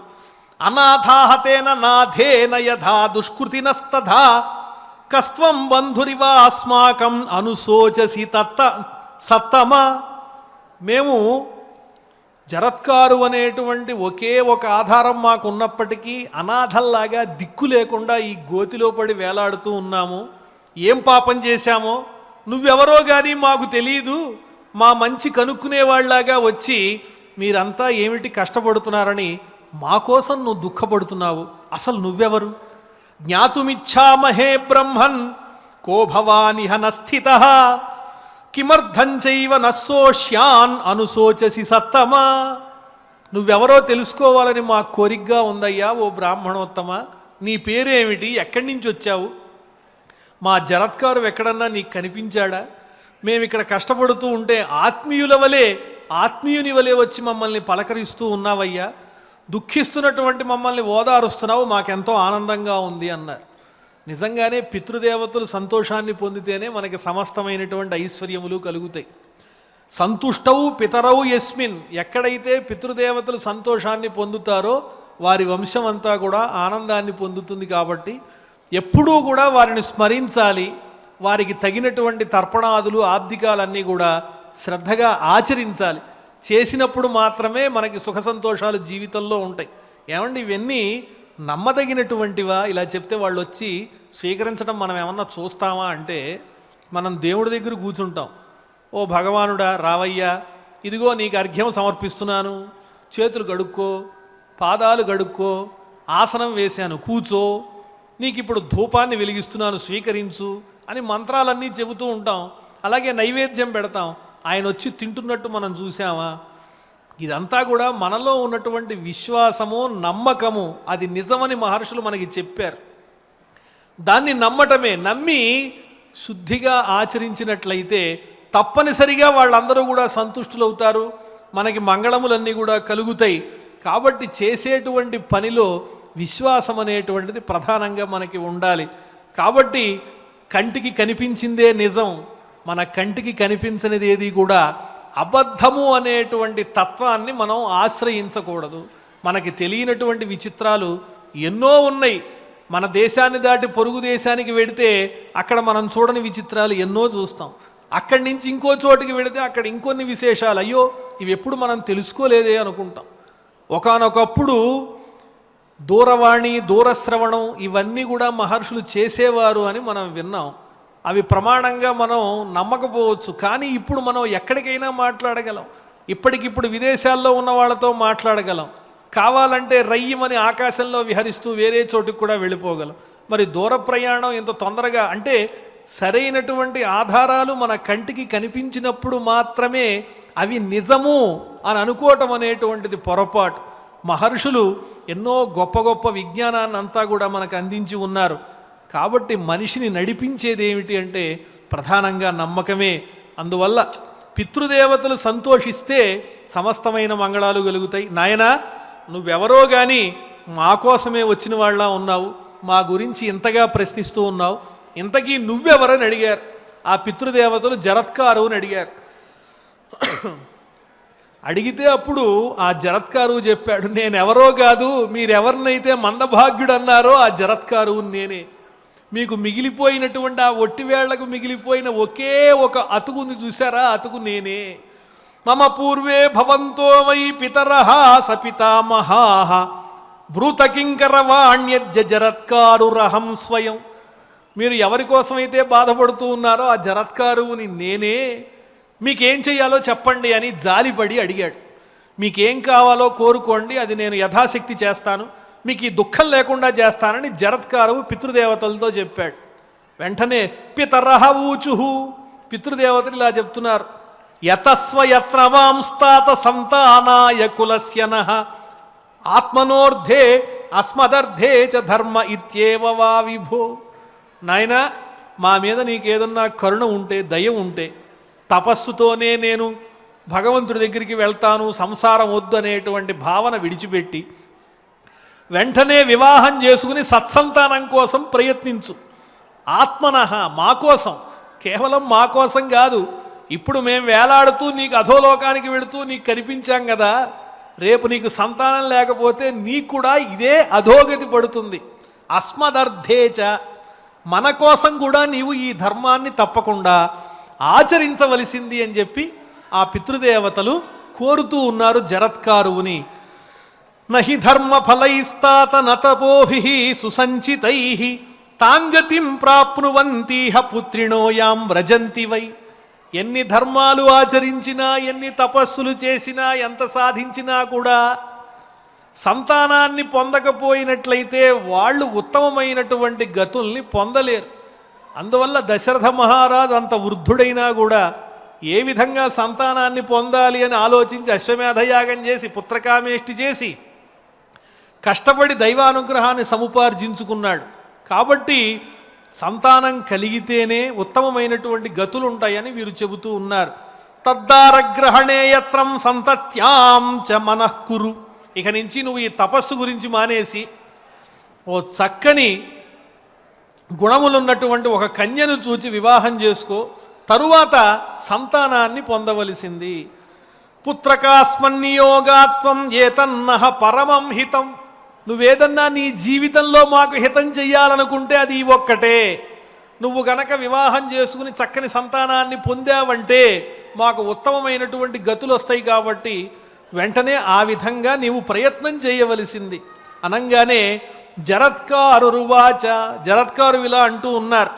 అనాథాహతేన నాథేన యథా దుష్కృతినస్తథా కస్త్వం బంధురివా అస్మాకం అనుశోచసి సత్తమ. మేము జరత్కారు అనేటువంటి ఒకే ఒక ఆధారం మాకు ఉన్నప్పటికీ అనాథల్లాగా దిక్కు లేకుండా ఈ గోతిలో పడి వేలాడుతూ ఉన్నాము. ఏం పాపం చేశామో నువ్వెవరో కానీ మాకు తెలీదు, మా మంచి కనుక్కునేవాళ్లాగా వచ్చి మీరంతా ఏమిటి కష్టపడుతున్నారని మా కోసం నువ్వు దుఃఖపడుతున్నావు. అసలు నువ్వెవరు? జ్ఞాతుమిచ్ఛామహే బ్రహ్మన్ కో భవానిహ నస్థితః కిమర్థం చైవ నశోష్యాన్ అనుశోచసి సత్తమా. నువ్వెవరో తెలుసుకోవాలని మా కోరికగా ఉందయ్యా ఓ బ్రాహ్మణోత్తమ. నీ పేరేమిటి, ఎక్కడి నుంచి వచ్చావు? మా జరత్కారు ఎక్కడన్నా నీకు కనిపించాడా? మేమిక్కడ కష్టపడుతూ ఉంటే ఆత్మీయుని వలె వచ్చి మమ్మల్ని పలకరిస్తూ ఉన్నావయ్యా, దుఃఖిస్తున్నటువంటి మమ్మల్ని ఓదారుస్తున్నావు, మాకెంతో ఆనందంగా ఉంది అన్నారు. నిజంగానే పితృదేవతలు సంతోషాన్ని పొందితేనే మనకి సమస్తమైనటువంటి ఐశ్వర్యములు కలుగుతాయి. సంతుష్టౌ పితరౌ యస్మిన్, ఎక్కడైతే పితృదేవతలు సంతోషాన్ని పొందుతారో వారి వంశం అంతా కూడా ఆనందాన్ని పొందుతుంది. కాబట్టి ఎప్పుడూ కూడా వారిని స్మరించాలి, వారికి తగినటువంటి తర్పణాదులు ఆబ్దికాలన్నీ కూడా శ్రద్ధగా ఆచరించాలి. చేసినప్పుడు మాత్రమే మనకి సుఖ సంతోషాలు జీవితంలో ఉంటాయి. ఏమండి ఇవన్నీ నమ్మదగినటువంటివా? ఇలా చెప్తే వాళ్ళు వచ్చి స్వీకరించడం మనం ఏమన్నా చూస్తామా అంటే, మనం దేవుడి దగ్గర కూర్చుంటాం, ఓ భగవానుడా రావయ్యా, ఇదిగో నీకు అర్ఘ్యం సమర్పిస్తున్నాను, చేతులు కడుక్కో, పాదాలు కడుక్కో, ఆసనం వేశాను కూర్చో, నీకు ఇప్పుడు ధూపాన్ని వెలిగిస్తున్నాను స్వీకరించు అని మంత్రాలన్నీ చెబుతూ ఉంటాం. అలాగే నైవేద్యం పెడతాం, ఆయన వచ్చి తింటున్నట్టు మనం చూసామా? ఇదంతా కూడా మనలో ఉన్నటువంటి విశ్వాసము, నమ్మకము, అది నిజమని మహర్షులు మనకి చెప్పారు. దాన్ని నమ్మటమే, నమ్మి శుద్ధిగా ఆచరించినట్లయితే తప్పనిసరిగా వాళ్ళందరూ కూడా సంతుష్టులవుతారు, మనకి మంగళములన్నీ కూడా కలుగుతాయి. కాబట్టి చేసేటువంటి పనిలో విశ్వాసం అనేటువంటిది ప్రధానంగా మనకి ఉండాలి. కాబట్టి కంటికి కనిపించిందే నిజం, మన కంటికి కనిపించనిది ఏది కూడా అబద్ధము అనేటువంటి తత్వాన్ని మనం ఆశ్రయించకూడదు. మనకి తెలియనటువంటి విచిత్రాలు ఎన్నో ఉన్నాయి. మన దేశాన్ని దాటి పొరుగు దేశానికి వెడితే అక్కడ మనం చూడని విచిత్రాలు ఎన్నో చూస్తాం. అక్కడి నుంచి ఇంకో చోటికి వెడితే అక్కడ ఇంకొన్ని విశేషాలు, అయ్యో ఇవి ఎప్పుడు మనం తెలుసుకోలేదే అనుకుంటాం. ఒకానొకప్పుడు దూరవాణి, దూరశ్రవణం ఇవన్నీ కూడా మహర్షులు చేసేవారు అని మనం విన్నాం. అవి ప్రమాణంగా మనం నమ్మకపోవచ్చు, కానీ ఇప్పుడు మనం ఎక్కడికైనా మాట్లాడగలం. ఇప్పటికిప్పుడు విదేశాల్లో ఉన్న వాళ్ళతో మాట్లాడగలం. కావాలంటే రయ్యమని ఆకాశంలో విహరిస్తూ వేరే చోటుకు కూడా వెళ్ళిపోగలం. మరి దూర ప్రయాణం ఇంత తొందరగా అంటే సరైనటువంటి ఆధారాలు మన కంటికి కనిపించినప్పుడు మాత్రమే అవి నిజము అని అనుకోవటం అనేటువంటిది పొరపాటు. మహర్షులు ఎన్నో గొప్ప గొప్ప విజ్ఞానాన్ని అంతా కూడా మనకు అందించి ఉన్నారు. కాబట్టి మనిషిని నడిపించేది ఏమిటి అంటే ప్రధానంగా నమ్మకమే. అందువల్ల పితృదేవతలు సంతోషిస్తే సమస్తమైన మంగళాలు కలుగుతాయి. నాయనా నువ్వెవరో కానీ మా కోసమే వచ్చిన వాళ్ళ ఉన్నావు, మా గురించి ఇంతగా ప్రశ్నిస్తూ ఉన్నావు, ఇంతకీ నువ్వెవరని అడిగారు. ఆ పితృదేవతలు జరత్కారు అని అడిగారు. అడిగితే అప్పుడు ఆ జరత్కారు చెప్పాడు, నేనెవరో కాదు, మీరెవరినైతే మందభాగ్యుడు అన్నారో ఆ జరత్కారు నేనే. మీకు మిగిలిపోయినటువంటి ఆ ఒట్టివేళ్లకు మిగిలిపోయిన ఒకే ఒక అతుకుని చూసారా, అతుకు నేనే. మమ పూర్వే భవంతో వై పితరః సపితామహాః భృతకింకరవాణ్యజ్జ జరత్కారురహం స్వయం. మీరు ఎవరి కోసమైతే బాధపడుతూ ఉన్నారో ఆ జరత్కారుని నేనే. మీకేం చెయ్యాలో చెప్పండి అని జాలిపడి అడిగాడు. మీకేం కావాలో కోరుకోండి, అది నేను యథాశక్తి చేస్తాను, మీకు ఈ దుఃఖం లేకుండా చేస్తానని జరత్కారు పితృదేవతలతో చెప్పాడు. వెంటనే పితరః ఊచుహు, పితృదేవతలు ఇలా చెప్తున్నారు, యతస్వ యత్రవాంస్తాత సంతానాయ కులస్యనః ఆత్మనోర్ధే అస్మదర్ధే చ ధర్మ ఇత్యేవ వా విభో. నాయనా మా మీద నీకేదన్నా కరుణ ఉంటే, దయ ఉంటే, తపస్సుతోనే నేను భగవంతుడి దగ్గరికి వెళ్తాను, సంసారం వద్దు అనేటువంటి భావన విడిచిపెట్టి వెంటనే వివాహం చేసుకుని సత్సంతానం కోసం ప్రయత్నించు. ఆత్మనః, మా కోసం, కేవలం మా కోసం కాదు. ఇప్పుడు మేము వేలాడుతూ నీకు అధోలోకానికి వెళుతూ నీకు కనిపించాం కదా, రేపు నీకు సంతానం లేకపోతే నీకు కూడా ఇదే అధోగతి పడుతుంది. అస్మదర్థేచ, మన కోసం కూడా నీవు ఈ ధర్మాన్ని తప్పకుండా ఆచరించవలసింది అని చెప్పి ఆ పితృదేవతలు కోరుతూ ఉన్నారు జరత్కారువుని. నహి ధర్మ ఫలైస్తాత నతపోభిః సుసంచితైః తాంగతిం ప్రాప్నువంతీహ పుత్రిణోయాం వ్రజంతి వై. ఎన్ని ధర్మాలు ఆచరించినా, ఎన్ని తపస్సులు చేసినా, ఎంత సాధించినా కూడా సంతానాన్ని పొందకపోయినట్లయితే వాళ్ళు ఉత్తమమైనటువంటి గతుల్ని పొందలేరు. అందువల్ల దశరథ మహారాజు అంత వృద్ధుడైనా కూడా ఏ విధంగా సంతానాన్ని పొందాలి అని ఆలోచించి అశ్వమేధయాగం చేసి పుత్రకామేష్టి చేసి కష్టపడి దైవానుగ్రహాన్ని సముపార్జించుకున్నాడు. కాబట్టి సంతానం కలిగితేనే ఉత్తమమైనటువంటి గతులు ఉంటాయని వీరు చెబుతూ ఉన్నారు. తద్దారగ్రహణే యత్రం సంతత్యాం చ మనఃకురు. ఇక నుంచి నువ్వు ఈ తపస్సు గురించి మానేసి ఓ చక్కని గుణములున్నటువంటి ఒక కన్యను చూచి వివాహం చేసుకో, తరువాత సంతానాన్ని పొందవలసింది. పుత్రకాస్మన్నియోగాత్వం ఏతన్నః పరమం హితం. నువ్వేదన్నా నీ జీవితంలో మాకు హితం చెయ్యాలనుకుంటే అది ఒక్కటే. నువ్వు గనక వివాహం చేసుకుని చక్కని సంతానాన్ని పొందావంటే మాకు ఉత్తమమైనటువంటి గతులు వస్తాయి. కాబట్టి వెంటనే ఆ విధంగా నీవు ప్రయత్నం చేయవలసింది అనంగానే జరత్కారురువాచ, జరత్కారు ఇలా అంటూ ఉన్నారు.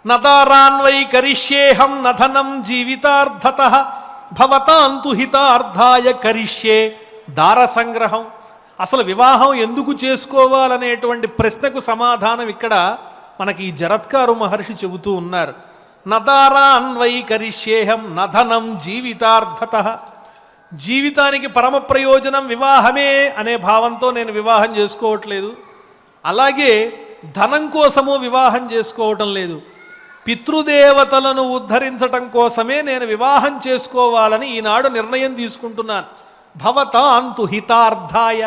నదారాన్వై కరిష్యేహం నధనం జీవితార్థతః భవతాంతు హితార్థాయ కరిష్యే దార సంగ్రహం. అసలు వివాహం ఎందుకు చేసుకోవాలనేటువంటి ప్రశ్నకు సమాధానం ఇక్కడ మనకి ఈ జరత్కారు మహర్షి చెబుతూ ఉన్నారు. నదారాన్వై కరిష్యేహం నధనం జీవితార్థతః. జీవితానికి పరమ ప్రయోజనం వివాహమే అనే భావంతో నేను వివాహం చేసుకోవట్లేదు. అలాగే ధనం కోసము వివాహం చేసుకోవటం లేదు. పితృదేవతలను ఉద్ధరించటం కోసమే నేను వివాహం చేసుకోవాలని ఈనాడు నిర్ణయం తీసుకుంటున్నాను. భవతాంతు హితార్థాయ,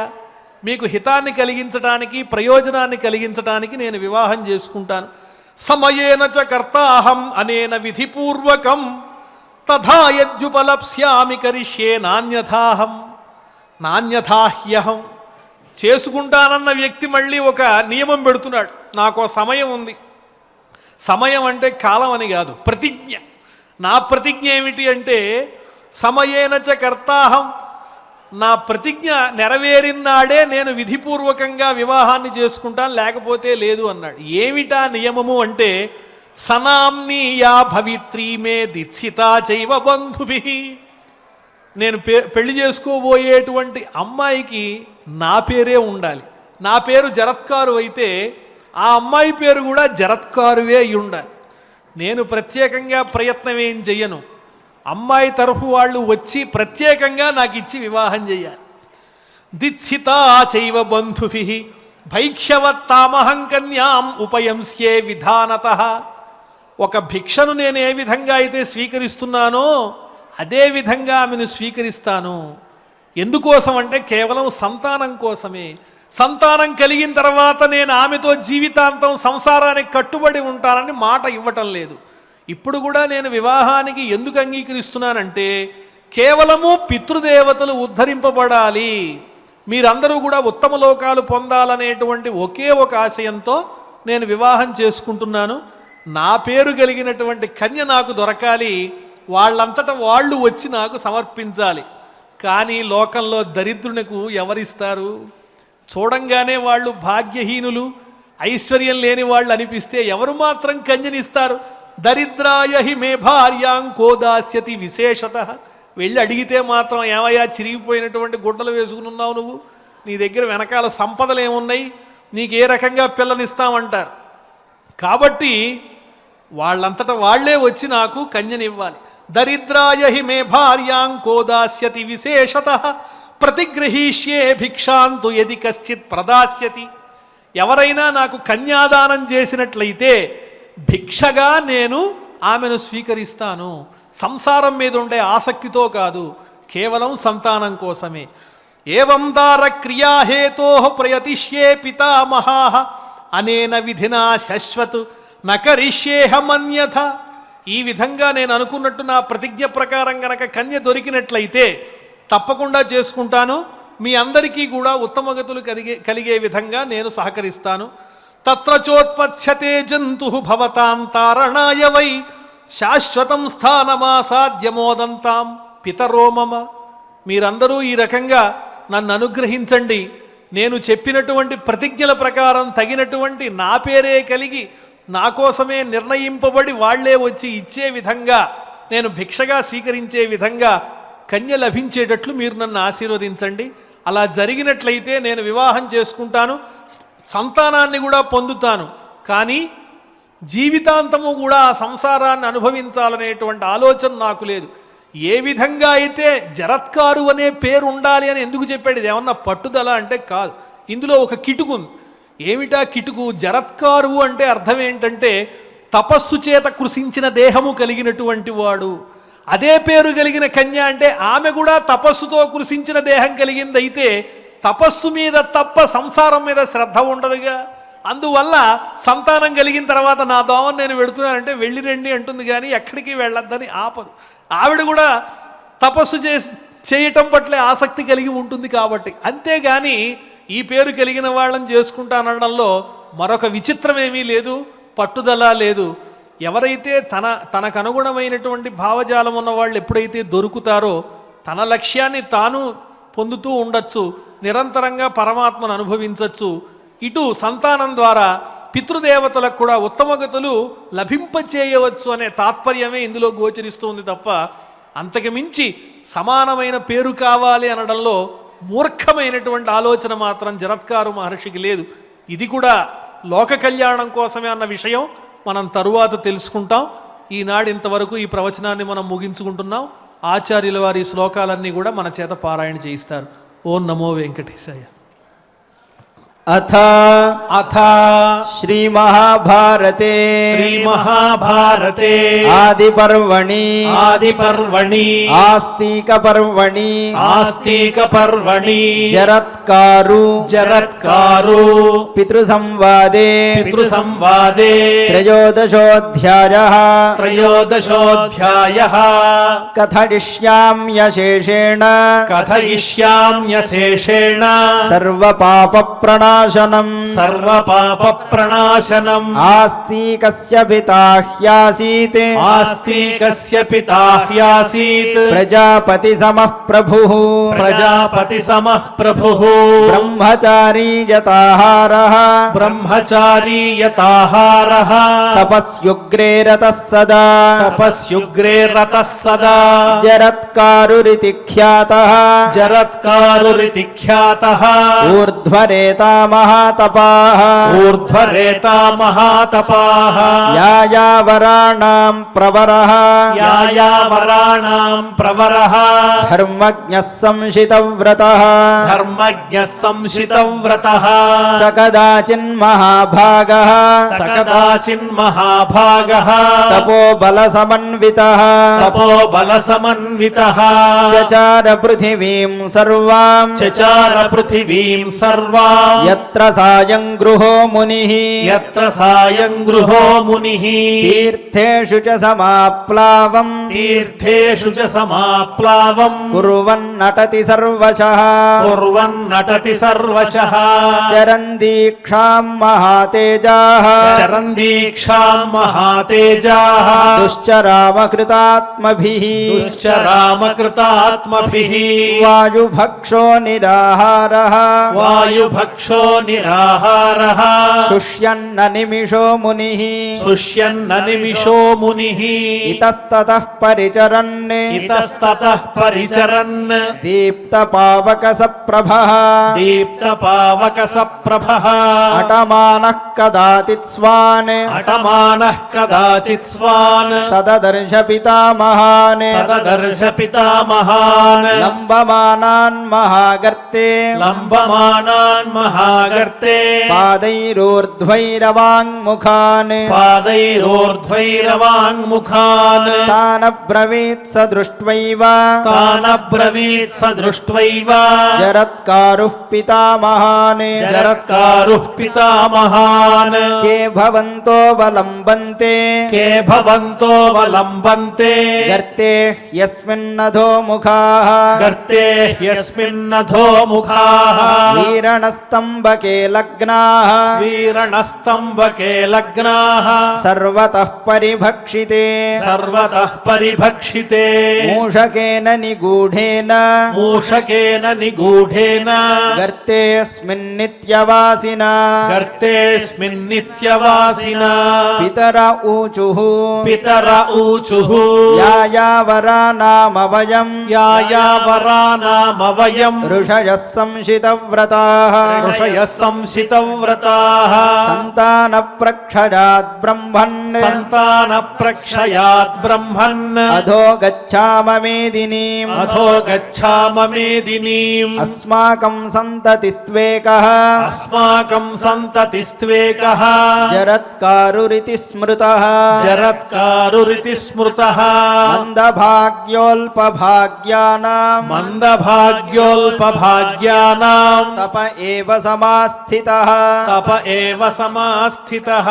మీకు హితాన్ని కలిగించడానికి, ప్రయోజనాన్ని కలిగించడానికి నేను వివాహం చేసుకుంటాను. సమయేన చ కర్తాహం అనేన విధిపూర్వకం తథా యద్యుపలప్స్యామి కరిష్యే నాన్యథాహం నాన్యథాహ్యహం. చేసుకుంటానన్న వ్యక్తి మళ్ళీ ఒక నియమం పెడుతున్నాడు. నాకు సమయం ఉంది. సమయం అంటే కాలం అని కాదు, ప్రతిజ్ఞ. నా ప్రతిజ్ఞ ఏమిటి అంటే సమయేన చ కర్తాహం, నా ప్రతిజ్ఞ నెరవేరినాడే నేను విధిపూర్వకంగా వివాహాన్ని చేసుకుంటాను, లేకపోతే లేదు అన్నాడు. ఏమిటా నియమము అంటే సనామ్నీయా భవిత్రీ మే దిత్సితా చైవ బంధుభిః. నేను పెళ్లి చేసుకోబోయేటువంటి అమ్మాయికి నా పేరే ఉండాలి. నా పేరు జరత్కారు అయితే ఆ అమ్మాయి పేరు కూడా జరత్కారువే అయి ఉండాలి. నేను ప్రత్యేకంగా ప్రయత్నం ఏం చెయ్యను. అమ్మాయి తరఫు వాళ్ళు వచ్చి ప్రత్యేకంగా నాకు ఇచ్చి వివాహం చేయాలి. దిత్సితా చైవ బంధుభిః భైక్షవత్తామహం కన్యాం ఉపయంస్యే విధానతః. ఒక భిక్షను నేను ఏ విధంగా అయితే స్వీకరిస్తున్నానో అదే విధంగా ఆమెను స్వీకరిస్తాను. ఎందుకోసం అంటే కేవలం సంతానం కోసమే. సంతానం కలిగిన తర్వాత నేను ఆమెతో జీవితాంతం సంసారానికి కట్టుబడి ఉంటానని మాట ఇవ్వటం లేదు. ఇప్పుడు కూడా నేను వివాహానికి ఎందుకు అంగీకరిస్తున్నానంటే కేవలము పితృదేవతలు ఉద్ధరింపబడాలి, మీరందరూ కూడా ఉత్తమ లోకాలు పొందాలనేటువంటి ఒకే ఒక ఆశయంతో నేను వివాహం చేసుకుంటున్నాను. నా పేరు కలిగినటువంటి కన్య నాకు దొరకాలి, వాళ్ళంతటా వాళ్ళు వచ్చి నాకు సమర్పించాలి. కానీ లోకంలో దరిద్రునికి ఎవరిస్తారు? చూడంగానే వాళ్ళు భాగ్యహీనులు, ఐశ్వర్యం లేని వాళ్ళు అనిపిస్తే ఎవరు మాత్రం కన్యనిస్తారు? దరిద్రాయ హి మే భార్యాం కోదాస్యతి విశేషతః. వెళ్ళి అడిగితే మాత్రం ఏమయ్యా చిరిగిపోయినటువంటి గుడ్డలు వేసుకుని ఉన్నావు నువ్వు, నీ దగ్గర వెనకాల సంపదలు ఏమున్నాయి, నీకు ఏ రకంగా పిల్లనిస్తామంటారు. కాబట్టి వాళ్ళంతటా వాళ్లే వచ్చి నాకు కన్యనివ్వాలి. దరిద్రాయ హి మే భార్యాం కోదాస్యతి విశేషతః ప్రతిగృహీష్యే భిక్షాంతు యది కశ్చిత్ ప్రదాస్యతి. ఎవరైనా నాకు కన్యాదానం చేసినట్లయితే భిక్షగా నేను ఆమెను స్వీకరిస్తాను. సంసారం మీద ఉండే ఆసక్తితో కాదు, కేవలం సంతానం కోసమే. ఏవం దార క్రియాహేతో ప్రయతిష్యే పితామహా అనేన విధినా శశ్వత్ నకరిష్యేహమన్యథ. ఈ విధంగా నేను అనుకున్నట్టు నా ప్రతిజ్ఞ ప్రకారం గనక కన్య దొరికినట్లయితే తప్పకుండా చేసుకుంటాను. మీ అందరికీ కూడా ఉత్తమగతులు కలిగే విధంగా నేను సహకరిస్తాను. తత్ర చోత్పత్స్యతే జంతు భవతాం తారణాయ వై శాశ్వతం స్థానమాసాద్యమోదంతాం పితరో మమ. మీరందరూ ఈ రకంగా నన్ను అనుగ్రహించండి. నేను చెప్పినటువంటి ప్రతిజ్ఞల ప్రకారం తగినటువంటి నా పేరే కలిగి నా కోసమే నిర్ణయింపబడి వాళ్లే వచ్చి ఇచ్చే విధంగా, నేను భిక్షగా స్వీకరించే విధంగా కన్య లభించేటట్లు మీరు నన్ను ఆశీర్వదించండి. అలా జరిగినట్లయితే నేను వివాహం చేసుకుంటాను, సంతానాన్ని కూడా పొందుతాను. కానీ జీవితాంతము కూడా ఆ సంసారాన్ని అనుభవించాలనేటువంటి ఆలోచన నాకు లేదు. ఏ విధంగా అయితే జరత్కారు అనే పేరు ఉండాలి అని ఎందుకు చెప్పాడు? ఇది ఏమన్నా పట్టుదల అంటే కాదు. ఇందులో ఒక కిటుకు ఉంది. ఏమిటా కిటుకు? జరత్కారు అంటే అర్థం ఏంటంటే తపస్సు చేత కృషించిన దేహము కలిగినటువంటి వాడు. అదే పేరు కలిగిన కన్య అంటే ఆమె కూడా తపస్సుతో కృషించిన దేహం కలిగిందైతే తపస్సు మీద తప్ప సంసారం మీద శ్రద్ధ ఉండదుగా. అందువల్ల సంతానం కలిగిన తర్వాత నా దోమని నేను వెళుతున్నానంటే వెళ్ళి రండి అంటుంది, కానీ ఎక్కడికి వెళ్ళొద్దని ఆపదు. ఆవిడ కూడా తపస్సు చేయటం పట్లే ఆసక్తి కలిగి ఉంటుంది కాబట్టి. అంతేగాని ఈ పేరు కలిగిన వాళ్ళని చేసుకుంటానడంలో మరొక విచిత్రమేమీ లేదు, పట్టుదల లేదు. ఎవరైతే తనకు అనుగుణమైనటువంటి భావజాలం ఉన్న వాళ్ళు ఎప్పుడైతే దొరుకుతారో తన లక్ష్యాన్ని తాను పొందుతూ ఉండొచ్చు, నిరంతరంగా పరమాత్మను అనుభవించవచ్చు. ఇటు సంతానం ద్వారా పితృదేవతలకు కూడా ఉత్తమగతులు లభింపచేయవచ్చు అనే తాత్పర్యమే ఇందులో గోచరిస్తుంది తప్ప అంతకు మించి సమానమైన పేరు కావాలి అనడంలో మూర్ఖమైనటువంటి ఆలోచన మాత్రం జరత్కారు మహర్షికి లేదు. ఇది కూడా లోక కళ్యాణం కోసమే అన్న విషయం మనం తరువాత తెలుసుకుంటాం. ఈనాడు ఇంతవరకు ఈ ప్రవచనాన్ని మనం ముగించుకుంటున్నాం. ఆచార్యుల వారి శ్లోకాలన్నీ కూడా మన చేత పారాయణ చేయిస్తారు. ఓం నమో వెంకటేశాయ. అథ శ్రీ మహాభారతే ఆది పర్వణి ఆస్తిక పర్వణి జరత్కారు పితృ సంవాదే త్రయోదశోऽధ్యాయః కథయిష్యామ్యశేషేణ సర్వపాప ప్రణాశనం ఆస్తికస్య పితా హ్యాసీత్ ప్రజాపతి సమః ప్రభుః బ్రహ్మచారీ యతాహారః తపస్యుగ్రే రతః సదా జరత్కారురితి ఖ్యాతః ఊర్ధ్వరేతా మహాతపాః యాయావరాణాం ప్రవరః ధర్మజ్ఞః సంశితవ్రతః సకదాచిన్మహాభాగః తపోబలసమన్వితః చచార పృథివీం సర్వాం యత్ర సాయం గృహో మునిః తీర్థేషు చ సమాప్లావం కుర్వన్నటతి సర్వశః చరందీక్షాం మహాతేజాః దుశ్చరామకృతాత్మభిః వాయుభక్షో నిరాహారః శుష్యన్న నిమిషో మునిః ఇతస్తతః పరిచరన్ దీప్తపావక సప్రభః అటమానః కదాచిత్ స్వాన్ సదదర్శ పితామహాన్ లంబమానాన్ మహాగర్తే महागर्ते पादैरोर्ध्वैरवाङ्मुखान् पादैरोर्ध्वैरवाङ्मुखान् तानब्रवीत् स दृष्ट्वैव तानब्रवीत् स दृष्ट्वैव जरत्कारुः पितामहान् जरत्कारुः पितामहान् के भवन्तोऽवलम्बन्ते के भवन्तोऽवलम्बन्ते गर्ते ह्यस्मिन्नधो मुखाः गर्ते ह्यस्मिन्नधो मुखाः वीरणस्तम्भके लग्नाः वीरणस्तम्भके लग्नाः सर्वतः परिभक्षिते सर्वतः परिभक्षिते मूषकेन निगूढेन मूषकेन निगूढेन गर्तेऽस्मिन्नित्यवासिना गर्तेऽस्मिन्नित्यवासिना पितर ऊचुः पितर ऊचुः यायावरानामवयम् यायावरानामवयम् ऋषयः संशितव्रताः ऋषयः संशितव्रताः सन्तानप्रक्षयात् ब्रह्मन् सन्तानप्रक्षयात् ब्रह्मन् अधो गच्छाम मेदिनीम् अथो गच्छाम मेदिनीम् अस्माकं सन्ततिस्त्वेकः अस्माकं सन्ततिस्त्वेकः जरत्कारुरिति स्मृतः जरत्कारुरिति स्मृतः मन्दभाग्योऽल्पभाग्यानां मन्दभाग्योऽल्पभाग्यानां तप एव समास्थितः तप एव समास्थितः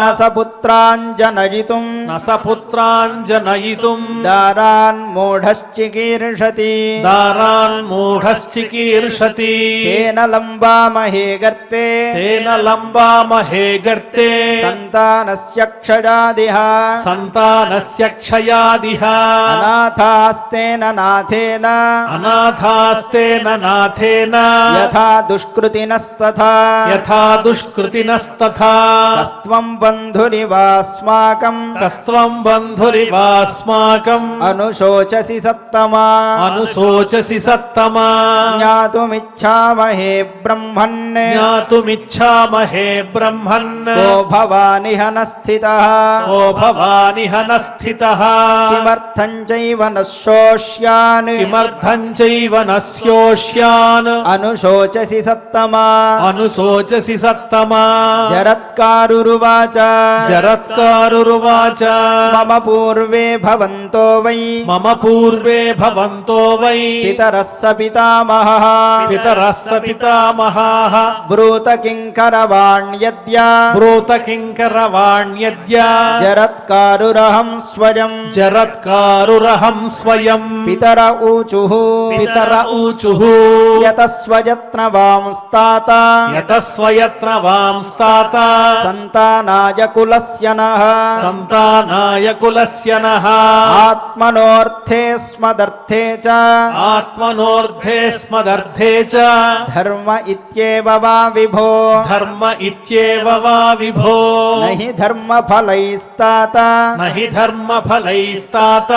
न स पुत्राञ्जनयितुं न स पुत्राञ्जनयितुं दारान् मूढश्चिकीर्षति दारान् मूढश्चिकीर्षति तेन लम्बामहे गर्ते तेन लम्बामहे गर्ते सन्तानस्य क्षयादिह सन्तानस्य क्षयादिह अनाथास्तेन नाथेन अनाथास्तेन नाथेन यथा दुष्कृतिनस्तथा यथा दुष्कृतिनस्तथा कस्त्वं बन्धुरिवास्माकं कस्त्वं बन्धुरिवास्माकम् अनुशोचसि सत्तमा अनुशोचसि सत्तमा ज्ञातुमिच्छामहे ब्रह्मन् ज्ञातुमिच्छामहे ब्रह्मन् को भवानिह न स्थितः ओ भवानिह न स्थितः किमर्थं चैव न शोष्यान् किमर्थं चैव न स्योष्यान् अनुशोचसि सत्तमा अनुशोचसि सत्तमा जरत्कारुरुवाच जरत्कारुरुवाच मम पूर्वे भवन्तो वै मम पूर्वे भवन्तो वै पितरः स पितामहः पितरः स पितामहाः ब्रूत किङ्करवाण्यद्य ब्रूत किङ्करवाण्यद्य जरत्कारुरहं स्वयं जरत्कारुरहं स्वयम् पितर ऊचुः पितर ऊचुः यतः स्वयत्नवांस्तात यतः स्वयत्नवांस्तात सन्तानाय कुलस्य नः सन्तानाय कुलस्य नः आत्मनोऽर्थे स्मदर्थे च आत्मनोऽर्थे स्मदर्थे च धर्म इत्येव वा विभो धर्म इत्येव वा विभो न हि धर्मफलैस्तात न हि धर्मफलैस्तात न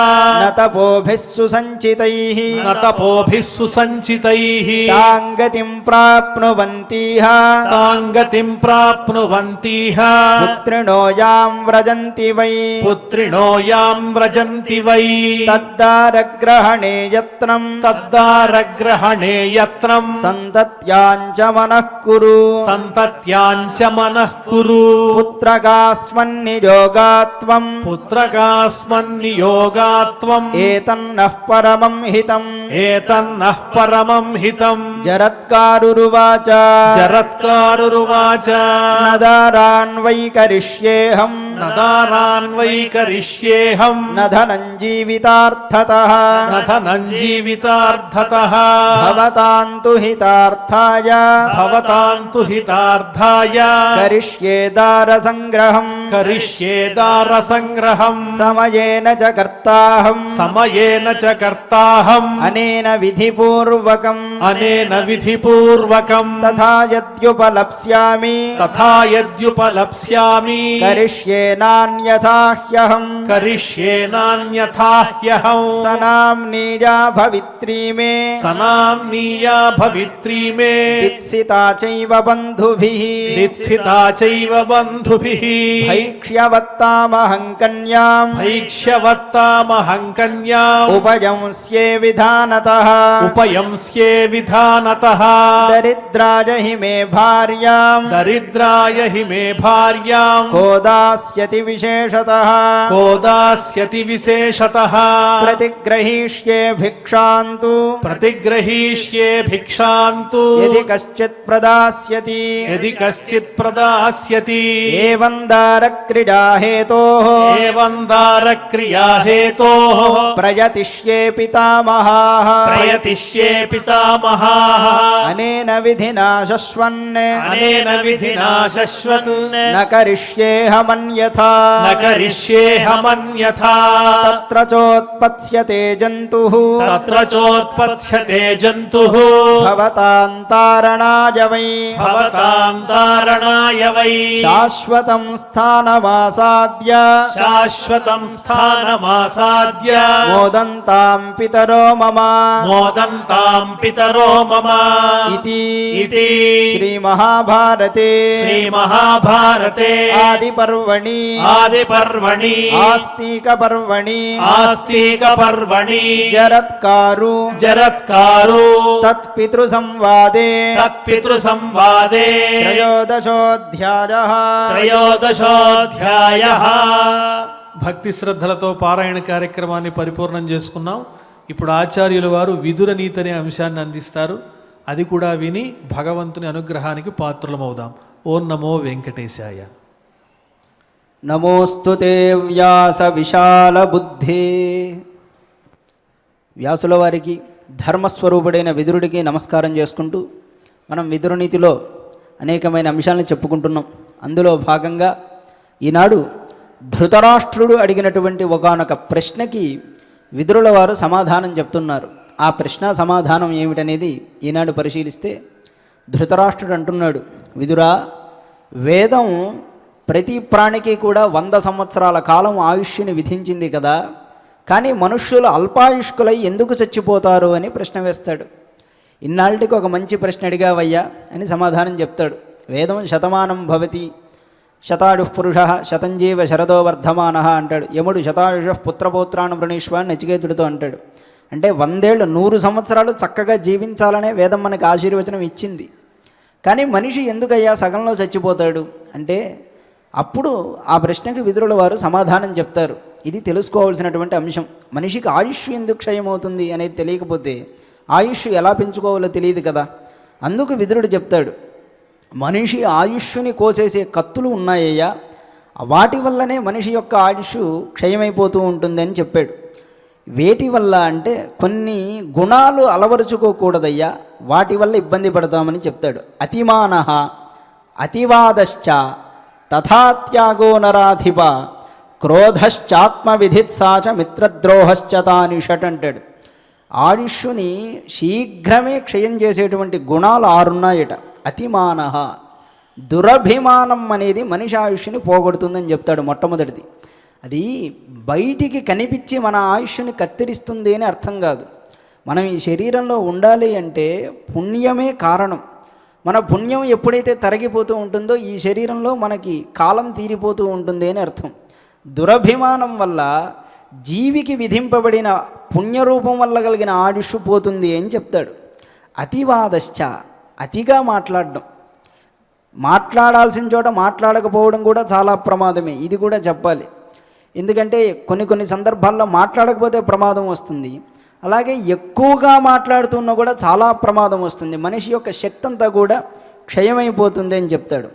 तपोभिः सुसञ्चितैः न तपोभिः सुसञ्चितैः तां गतिं प्राप्नुवन्तीह तां गतिं प्राप्नुवन्तीह पुत्रिणो यां व्रजन्ति वै पुत्रिणो यां व्रजन्ति वै तद्दारग्रहणे यत्नं तद्दारग्रहणे यत्नं सन्तत्याञ्च मनः कुरु सन्तत्याञ्च मनः कुरु पुत्रकास्मन्नियोगात्वम् पुत्रकास्मन्नियोगात्वम् एतन्नः परमं हितम् एतन्नः परमं हितम् जरत्कारुरुवाच जरत्कारुरुवाच न दारान् वै करिष्येऽहम् न दारान् वै करिष्येऽहम् न धनं जीवितार्थतः न धनं जीवितार्थतः भवतां तु हितार्थाय भवतां तु हितार्थाय करिष्ये दारसङ्ग्रहम् करिष्ये दारसङ्ग्रहम् समयेन च कर्ताहम् समयेन च कर्ताहम् अनेन विधिपूर्वकम् अनेन विधिपूर्वकम् तथा यद्युपलप्स्यामि तथा यद्युपलप्स्यामि करिष्ये नान्यथा ह्यहम् करिष्ये नान्यथा ह्यहम् सनाम्नीया भवित्री मे सनाम्नीया भवित्री मे दित्सिता चैव बन्धुभिः दित्सिता चैव बन्धुभिः భైక్ష్యవత్తామహం కన్యాం భైక్ష్యవత్తామహం కన్యాం ఉపయంస్యే విధానతః ఉపయంస్యే విధానతః దరిద్రాయ హి మే భార్యాం దరిద్రాయ హి మే భార్యాం కోదాస్యతి విశేషతః కోదాస్యతి విశేషతః ప్రతిగ్రహీష్యే భిక్షాంతు ప్రతిగ్రహీష్యే భిక్షాంతు యది కశ్చిత్ ప్రదాస్యతి యది కశ్చిత్ ప్రదాస్యతి ఏవం దారక్రీడా హేతోః ఏవం దారక్రియా హేతోః ప్రయతిష్యే పితామహాః ప్రయతిష్యే పితామహాః అనేన విధినా శశ్వన్ అనేన విధినా శశ్వత్ న కరిష్యేహమన్యథా న కరిష్యేహమన్యథా తత్ర చోత్పత్స్యతే జంతుః తత్ర చోత్పత్స్యతే జంతుః భవతాంతారణాయ వై భవతాం తారణాయ వై శాశ్వతం స్థానమాసాద్య శాశ్వతం స్థానమాసాద్య మోదంతాం పితరో మమ మోదంతాం పితరో మమ ఇతి ఇతి శ్రీమహాభారతే శ్రీమహాభారతే ఆదిపర్వణి ఆదిపర్వణి ఆస్తికపర్వణి ఆస్తికపర్వణి జరత్కారు జరత్కారు తత్పితృసంవాదే తత్పితృసంవాదే త్రయోదశోऽధ్యాయः త్రయోదశోऽధ్యాయः. భక్తి శ్రద్ధలతో పారాయణ కార్యక్రమాన్ని పరిపూర్ణం చేసుకున్నాం. ఇప్పుడు ఆచార్యుల వారు విదుర నీతి అనే అంశాన్ని అందిస్తారు. అది కూడా విని భగవంతుని అనుగ్రహానికి పాత్రులమవుదాం. ఓం నమో వెంకటేశాయ. నమోస్తు తే వ్యాస విశాల బుద్ధి. వ్యాసుల వారికి ధర్మస్వరూపుడైన విదురుడికి నమస్కారం చేసుకుంటూ మనం విదురనీతిలో అనేకమైన అంశాలను చెప్పుకుంటున్నాం. అందులో భాగంగా ఈనాడు ధృతరాష్ట్రుడు అడిగినటువంటి ఒకానొక ప్రశ్నకి విదురుల వారు సమాధానం చెప్తున్నారు. ఆ ప్రశ్న సమాధానం ఏమిటనేది ఈనాడు పరిశీలిస్తే ధృతరాష్ట్రుడు అంటున్నాడు, విదురా, వేదం ప్రతి ప్రాణికి కూడా 100 సంవత్సరాల కాలం ఆయుష్ని విధించింది కదా, కానీ మనుష్యులు అల్పాయుష్కులై ఎందుకు చచ్చిపోతారు అని ప్రశ్న వేస్తాడు. ఇన్నాళ్ళకి ఒక మంచి ప్రశ్న అడిగావయ్యా అని సమాధానం చెప్తాడు. వేదం శతమానం భవతి శతాయుః పురుష శతంజీవ శరదో వర్ధమాన అంటాడు. యముడు శతాయుష పుత్రపౌత్రాన్ని వృణీష్వ అని నచికేతుడితో అంటాడు. అంటే 100 ఏళ్ళు 100 సంవత్సరాలు చక్కగా జీవించాలనే వేదం మనకు ఆశీర్వచనం ఇచ్చింది. కానీ మనిషి ఎందుకయ్యా సగంలో చచ్చిపోతాడు అంటే అప్పుడు ఆ ప్రశ్నకి విదురుల వారు సమాధానం చెప్తారు. ఇది తెలుసుకోవాల్సినటువంటి అంశం. మనిషికి ఆయుష్ ఎందుకు క్షయమవుతుంది అనేది తెలియకపోతే ఆయుష్ ఎలా పెంచుకోవాలో తెలియదు కదా. అందుకు విదురుడు చెప్తాడు, మనిషి ఆయుష్ని కోసేసే కత్తులు ఉన్నాయ్యా, వాటి వల్లనే మనిషి యొక్క ఆయుష్ క్షయమైపోతూ ఉంటుంది అని చెప్పాడు. వేటి వల్ల అంటే కొన్ని గుణాలు అలవరుచుకోకూడదయ్యా, వాటి వల్ల ఇబ్బంది పడతామని చెప్తాడు. అతిమానః అతివాదశ్చ తథాత్యాగో నరాధిప క్రోధశ్చాత్మవిధిత్సాచ మిత్రద్రోహశ్చ తానిషట్ అంటాడు. ఆయుష్ని శీఘ్రమే క్షయం చేసేటువంటి గుణాలు 6 ఉన్నాయట. అతిమానః, దురభిమానం అనేది మనిషి ఆయుష్ని పోగొడుతుందని చెప్తాడు. మొట్టమొదటిది అది బయటికి కనిపించి మన ఆయుష్ని కత్తిరిస్తుంది అని అర్థం కాదు. మనం ఈ శరీరంలో ఉండాలి అంటే పుణ్యమే కారణం. మన పుణ్యం ఎప్పుడైతే తరిగిపోతూ ఉంటుందో ఈ శరీరంలో మనకి కాలం తీరిపోతూ ఉంటుంది అని అర్థం. దురభిమానం వల్ల జీవికి విధింపబడిన పుణ్యరూపం వల్ల కలిగిన ఆయుష్ పోతుంది అని చెప్తాడు. అతివాదశ్చ, అతిగా మాట్లాడడం, మాట్లాడాల్సిన చోట మాట్లాడకపోవడం కూడా చాలా ప్రమాదమే. ఇది కూడా చెప్పాలి. ఎందుకంటే కొన్ని సందర్భాల్లో మాట్లాడకపోతే ప్రమాదం వస్తుంది. అలాగే ఎక్కువగా మాట్లాడుతున్నా కూడా చాలా ప్రమాదం వస్తుంది. మనిషి యొక్క శక్తి అంతా కూడా క్షయమైపోతుంది అని చెప్తాడు.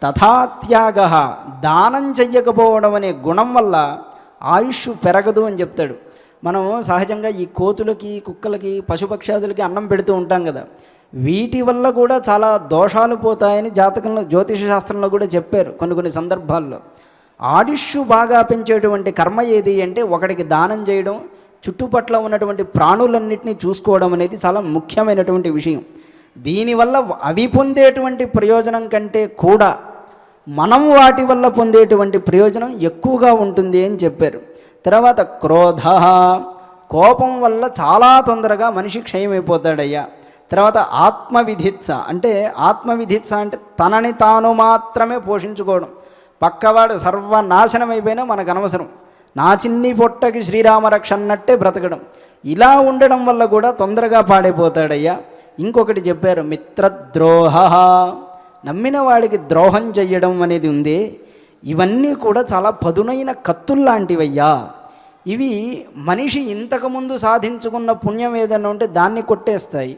తథాత్యాగ, దానం చెయ్యకపోవడం అనే గుణం వల్ల ఆయుష్ పెరగదు అని చెప్తాడు. మనం సహజంగా ఈ కోతులకి, కుక్కలకి, పశుపక్షాదులకి అన్నం పెడుతూ ఉంటాం కదా, వీటి వల్ల కూడా చాలా దోషాలు పోతాయని జాతకంలో, జ్యోతిష శాస్త్రంలో కూడా చెప్పారు కొన్ని సందర్భాల్లో. ఆయుష్ బాగా పెంచేటువంటి కర్మ ఏది అంటే ఒకడికి దానం చేయడం, చుట్టుపట్ల ఉన్నటువంటి ప్రాణులన్నింటినీ చూసుకోవడం అనేది చాలా ముఖ్యమైనటువంటి విషయం. దీనివల్ల అవి పొందేటువంటి ప్రయోజనం కంటే కూడా మనం వాటి వల్ల పొందేటువంటి ప్రయోజనం ఎక్కువగా ఉంటుంది అని చెప్పారు. తర్వాత క్రోధ, కోపం వల్ల చాలా తొందరగా మనిషి క్షయమైపోతాడయ్యా. తర్వాత ఆత్మవిధిత్స, అంటే ఆత్మవిధిత్స అంటే తనని తాను మాత్రమే పోషించుకోవడం, పక్కవాడు సర్వనాశనమైపోయినా మనకు అనవసరం. నా చిన్ని పొట్టకి శ్రీరామరక్ష అన్నట్టే బ్రతకడం. ఇలా ఉండడం వల్ల కూడా తొందరగా పాడైపోతాడయ్యా. ఇంకొకటి చెప్పారు, మిత్రద్రోహ, నమ్మిన వాడికి ద్రోహం చెయ్యడం అనేది ఉంది. ఇవన్నీ కూడా చాలా పదునైన కత్తుల్లాంటివయ్యా. ఇవి మనిషి ఇంతకుముందు సాధించుకున్న పుణ్యం ఏదైనా ఉంటే దాన్ని కొట్టేస్తాయి,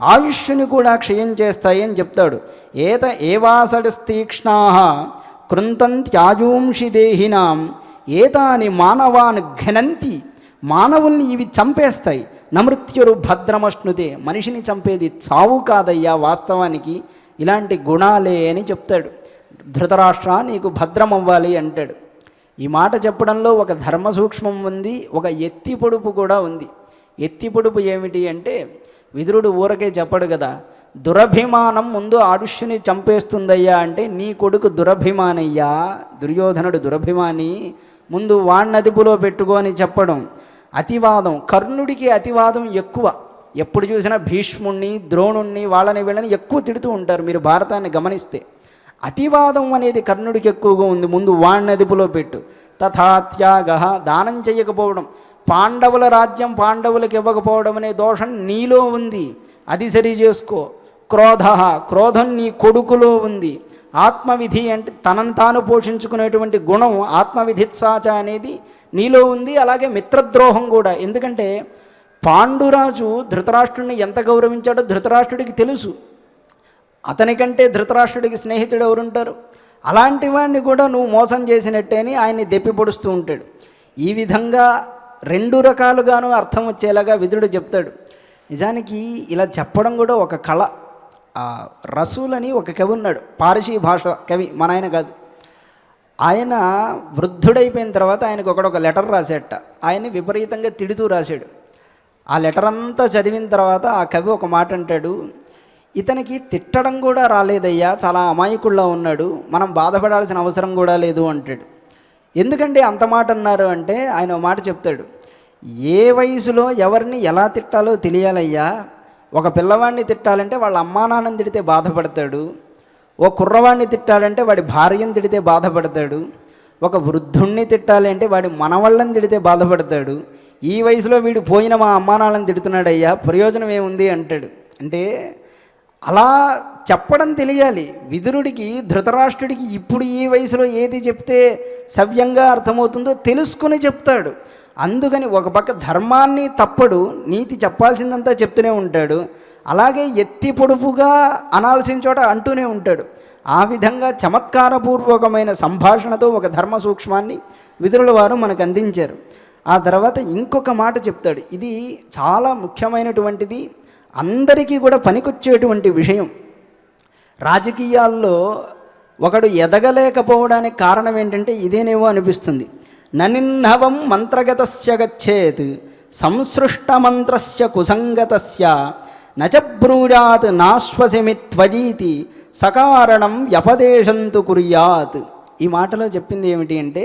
ఆయుష్ని కూడా క్షయం చేస్తాయి అని చెప్తాడు. ఏవాసడిస్తీక్ష్ణా కృంతంత్యాజూంషి దేహినాం ఏతాని మానవాన్ ఘనంతి, మానవుల్ని ఇవి చంపేస్తాయి. నమృత్యురు భద్రమశ్నుతే, మనిషిని చంపేది చావు కాదయ్యా వాస్తవానికి ఇలాంటి గుణాలే అని చెప్తాడు. ధృతరాష్ట్ర నీకు భద్రం అవ్వాలి అంటాడు. ఈ మాట చెప్పడంలో ఒక ధర్మ సూక్ష్మం ఉంది, ఒక ఎత్తి పొడుపు కూడా ఉంది. ఎత్తి పొడుపు ఏమిటి అంటే, విదురుడు ఊరకే చెప్పడు కదా, దురభిమానం ముందు ఆయుష్యుని చంపేస్తుందయ్యా అంటే, నీ కొడుకు దురభిమానయ్యా, దుర్యోధనుడు దురభిమాని, ముందు వాణ్ణి అదుపులో పెట్టుకొని చెప్పడం. అతివాదం, కర్ణుడికి అతివాదం ఎక్కువ. ఎప్పుడు చూసినా భీష్ముణ్ణి ద్రోణుణ్ణి వాళ్ళని వీళ్ళని ఎక్కువ తిడుతూ ఉంటారు మీరు భారతాన్ని గమనిస్తే. అతివాదం అనేది కర్ణుడికి ఎక్కువగా ఉంది, ముందు వాణ్ణి అదుపులో పెట్టు. తథాత్యాగ, దానం చేయకపోవడం, పాండవుల రాజ్యం పాండవులకు ఇవ్వకపోవడం అనే దోషం నీలో ఉంది, అది సరి చేసుకో. క్రోధ, క్రోధం నీ కొడుకులో ఉంది. ఆత్మవిధి అంటే తనను తాను పోషించుకునేటువంటి గుణం ఆత్మవిధిత్సాచ అనేది నీలో ఉంది. అలాగే మిత్రద్రోహం కూడా, ఎందుకంటే పాండురాజు ధృతరాష్ట్రుడిని ఎంత గౌరవించాడో ధృతరాష్ట్రుడికి తెలుసు. అతనికంటే ధృతరాష్ట్రుడికి స్నేహితుడు ఎవరుంటారు? అలాంటి వాడిని కూడా నువ్వు మోసం చేసినట్టే అని ఆయన్ని దెప్పిపొడుస్తూ ఉంటాడు. ఈ విధంగా రెండు రకాలుగాను అర్థం వచ్చేలాగా విదురుడు చెప్తాడు. నిజానికి ఇలా చెప్పడం కూడా ఒక కళ. రసూల్ అని ఒక కవి ఉన్నాడు, పారసీ భాష కవి, మన ఆయన కాదు. ఆయన వృద్ధుడైపోయిన తర్వాత ఆయనకు ఒక లెటర్ రాసేట. ఆయన్ని విపరీతంగా తిడుతూ రాశాడు. ఆ లెటర్ అంతా చదివిన తర్వాత ఆ కవి ఒక మాట అంటాడు, ఇతనికి తిట్టడం కూడా రాలేదయ్యా, చాలా అమాయకుల్లా ఉన్నాడు, మనం బాధపడాల్సిన అవసరం కూడా లేదు అంటాడు. ఎందుకంటే అంత మాట అన్నారు అంటే ఆయన ఒక మాట చెప్తాడు, ఏ వయసులో ఎవరిని ఎలా తిట్టాలో తెలియాలయ్యా. ఒక పిల్లవాడిని తిట్టాలంటే వాళ్ళ అమ్మా నాన్నని తిడితే బాధపడతాడు, ఓ కుర్రవాడిని తిట్టాలంటే వాడి భార్యను తిడితే బాధపడతాడు, ఒక వృద్ధుణ్ణి తిట్టాలంటే వాడి మనవళ్ళని తిడితే బాధపడతాడు. ఈ వయసులో వీడు పోయిన మా అమ్మా నాన్నని తిడుతున్నాడయ్యా, ప్రయోజనం ఏముంది అంటాడు. అంటే అలా చెప్పడం తెలియాలి విదురుడికి. ధృతరాష్ట్రుడికి ఇప్పుడు ఈ వయసులో ఏది చెప్తే సవ్యంగా అర్థమవుతుందో తెలుసుకుని చెప్తాడు. అందుకని ఒక పక్క ధర్మాన్ని తప్పడు, నీతి చెప్పాల్సిందంతా చెప్తూనే ఉంటాడు, అలాగే ఎత్తి పొడుపుగా అనాల్సిన చోట అంటూనే ఉంటాడు. ఆ విధంగా చమత్కారపూర్వకమైన సంభాషణతో ఒక ధర్మ సూక్ష్మాన్ని విదురుల వారు మనకు అందించారు. ఆ తర్వాత ఇంకొక మాట చెప్తాడు, ఇది చాలా ముఖ్యమైనటువంటిది, అందరికీ కూడా పనికొచ్చేటువంటి విషయం. రాజకీయాల్లో ఒకడు ఎదగలేకపోవడానికి కారణం ఏంటంటే ఇదేనేమో అనిపిస్తుంది. ననిన్నవం మంత్రగతస్య గచ్చేత్ సంసృష్టమంత్రస్య కుసంగతస్య నచబ్రూజాత్ నాశ్వసిమిత్వజీతి సకారణం వ్యపదేశంతు కుర్యాత్. ఈ మాటలో చెప్పింది ఏమిటి అంటే,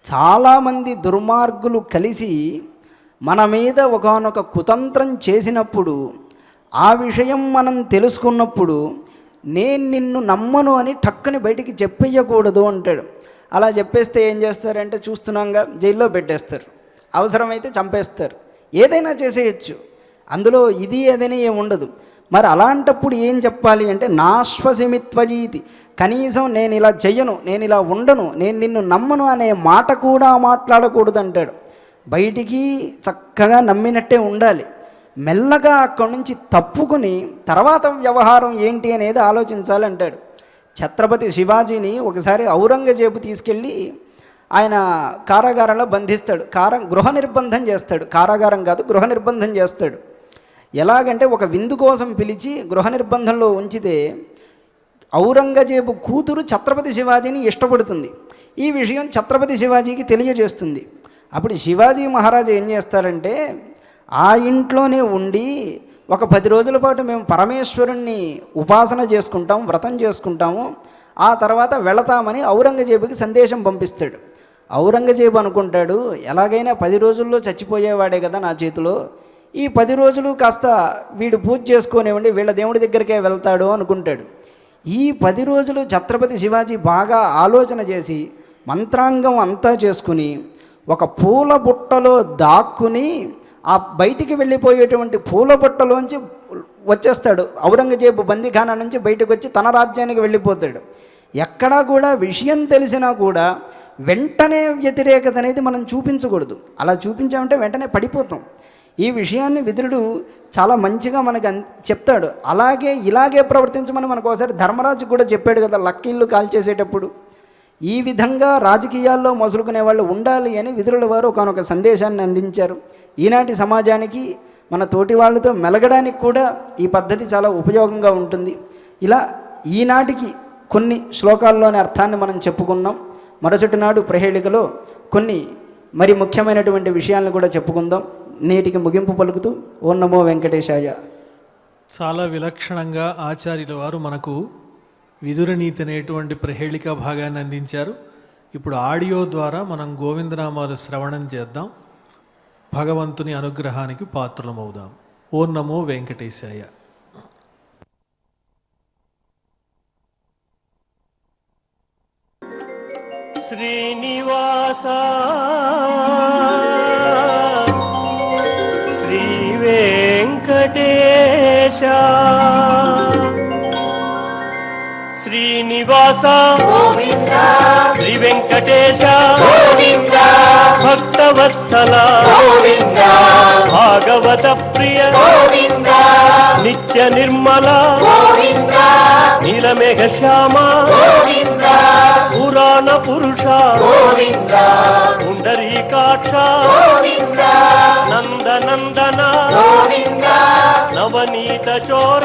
చాలామంది దుర్మార్గులు కలిసి మన మీద ఒకానొక కుతంత్రం చేసినప్పుడు, ఆ విషయం మనం తెలుసుకున్నప్పుడు నేను నిన్ను నమ్మను అని టక్కని బయటికి చెప్పేయకూడదు అంటాడు. అలా చెప్పేస్తే ఏం చేస్తారంటే చూస్తున్నాంగా జైల్లో పెట్టేస్తారు, అవసరమైతే చంపేస్తారు, ఏదైనా చేసేయచ్చు, అందులో ఇది ఏదైనా ఏమి ఉండదు. మరి అలాంటప్పుడు ఏం చెప్పాలి అంటే నాశ్వసిమిత్వజీతి, కనీసం నేను ఇలా చెయ్యను, నేను ఇలా ఉండను, నేను నిన్ను నమ్మను అనే మాట కూడా మాట్లాడకూడదు అంటాడు. బయటికి చక్కగా నమ్మినట్టే ఉండాలి, మెల్లగా అక్కడి నుంచి తప్పుకుని తర్వాత వ్యవహారం ఏంటి అనేది ఆలోచించాలి అంటాడు. ఛత్రపతి శివాజీని ఒకసారి ఔరంగజేబు తీసుకెళ్ళి ఆయన కారాగారంలో బంధిస్తాడు, గృహ నిర్బంధం చేస్తాడు, కారాగారం కాదు గృహ నిర్బంధం చేస్తాడు. ఎలాగంటే ఒక విందు కోసం పిలిచి గృహ నిర్బంధంలో ఉంచితే ఔరంగజేబు కూతురు ఛత్రపతి శివాజీని ఇష్టపడుతుంది. ఈ విషయం ఛత్రపతి శివాజీకి తెలియజేస్తుంది. అప్పుడు శివాజీ మహారాజు ఏం చేస్తారంటే, ఆ ఇంట్లోనే ఉండి ఒక 10 రోజుల పాటు మేము పరమేశ్వరుణ్ణి ఉపాసన చేసుకుంటాం, వ్రతం చేసుకుంటాము, ఆ తర్వాత వెళతామని ఔరంగజేబుకి సందేశం పంపిస్తాడు. ఔరంగజేబు అనుకుంటాడు, ఎలాగైనా 10 రోజుల్లో చచ్చిపోయేవాడే కదా నా చేతిలో, ఈ 10 రోజులు కాస్త వీడు పూజ చేసుకునేవ్వండి, వీళ్ళ దేవుడి దగ్గరికే వెళ్తాడు అనుకుంటాడు. ఈ 10 రోజులు ఛత్రపతి శివాజీ బాగా ఆలోచన చేసి మంత్రాంగం అంతా చేసుకుని ఒక పూల బుట్టలో దాక్కుని ఆ బయటికి వెళ్ళిపోయేటువంటి పూల బుట్టలోంచి వచ్చేస్తాడు. ఔరంగజేబు బందీఖానా నుంచి బయటకు వచ్చి తన రాజ్యానికి వెళ్ళిపోతాడు. ఎక్కడా కూడా విషయం తెలిసినా కూడా వెంటనే వ్యతిరేకత అనేది మనం చూపించకూడదు. అలా చూపించామంటే వెంటనే పడిపోతాం. ఈ విషయాన్ని విదురుడు చాలా మంచిగా మనకు చెప్తాడు. అలాగే ఇలాగే ప్రవర్తించమని మనకు ఒకసారి ధర్మరాజు కూడా చెప్పాడు కదా, లక్కిళ్ళు కాల్చేసేటప్పుడు. ఈ విధంగా రాజకీయాల్లో మొదలుకునే వాళ్ళు ఉండాలి అని విదురుల వారు ఒకనొక సందేశాన్ని అందించారు. ఈనాటి సమాజానికి మన తోటి వాళ్ళతో మెలగడానికి కూడా ఈ పద్ధతి చాలా ఉపయోగంగా ఉంటుంది. ఇలా ఈనాటికి కొన్ని శ్లోకాల్లోని అర్థాన్ని మనం చెప్పుకున్నాం. మరుసటి నాడు ప్రహేళికలో కొన్ని మరి ముఖ్యమైనటువంటి విషయాలను కూడా చెప్పుకుందాం. నేటికి ముగింపు పలుకుతూ ఓం నమో వెంకటేశాయ. చాలా విలక్షణంగా ఆచార్యుల వారు మనకు విదురనీతి అనేటువంటి ప్రహేళిక భాగాన్ని అందించారు. ఇప్పుడు ఆడియో ద్వారా మనం గోవిందనామాలు శ్రవణం చేద్దాం. భగవంతుని అనుగ్రహానికి పాత్రలమవుదాం. ఓం నమో వెంకటేశాయ. శ్రీనివాస శ్రీ వెంకటేశ శ్రీనివాస శ్రీ వెంకటేశ భక్తవత్సల భాగవత ప్రియ నిత్య నిర్మల నీలమేఘ శ్యామ పురాణ పురుష పుండరీకాక్ష నందనందన నవనీత చోర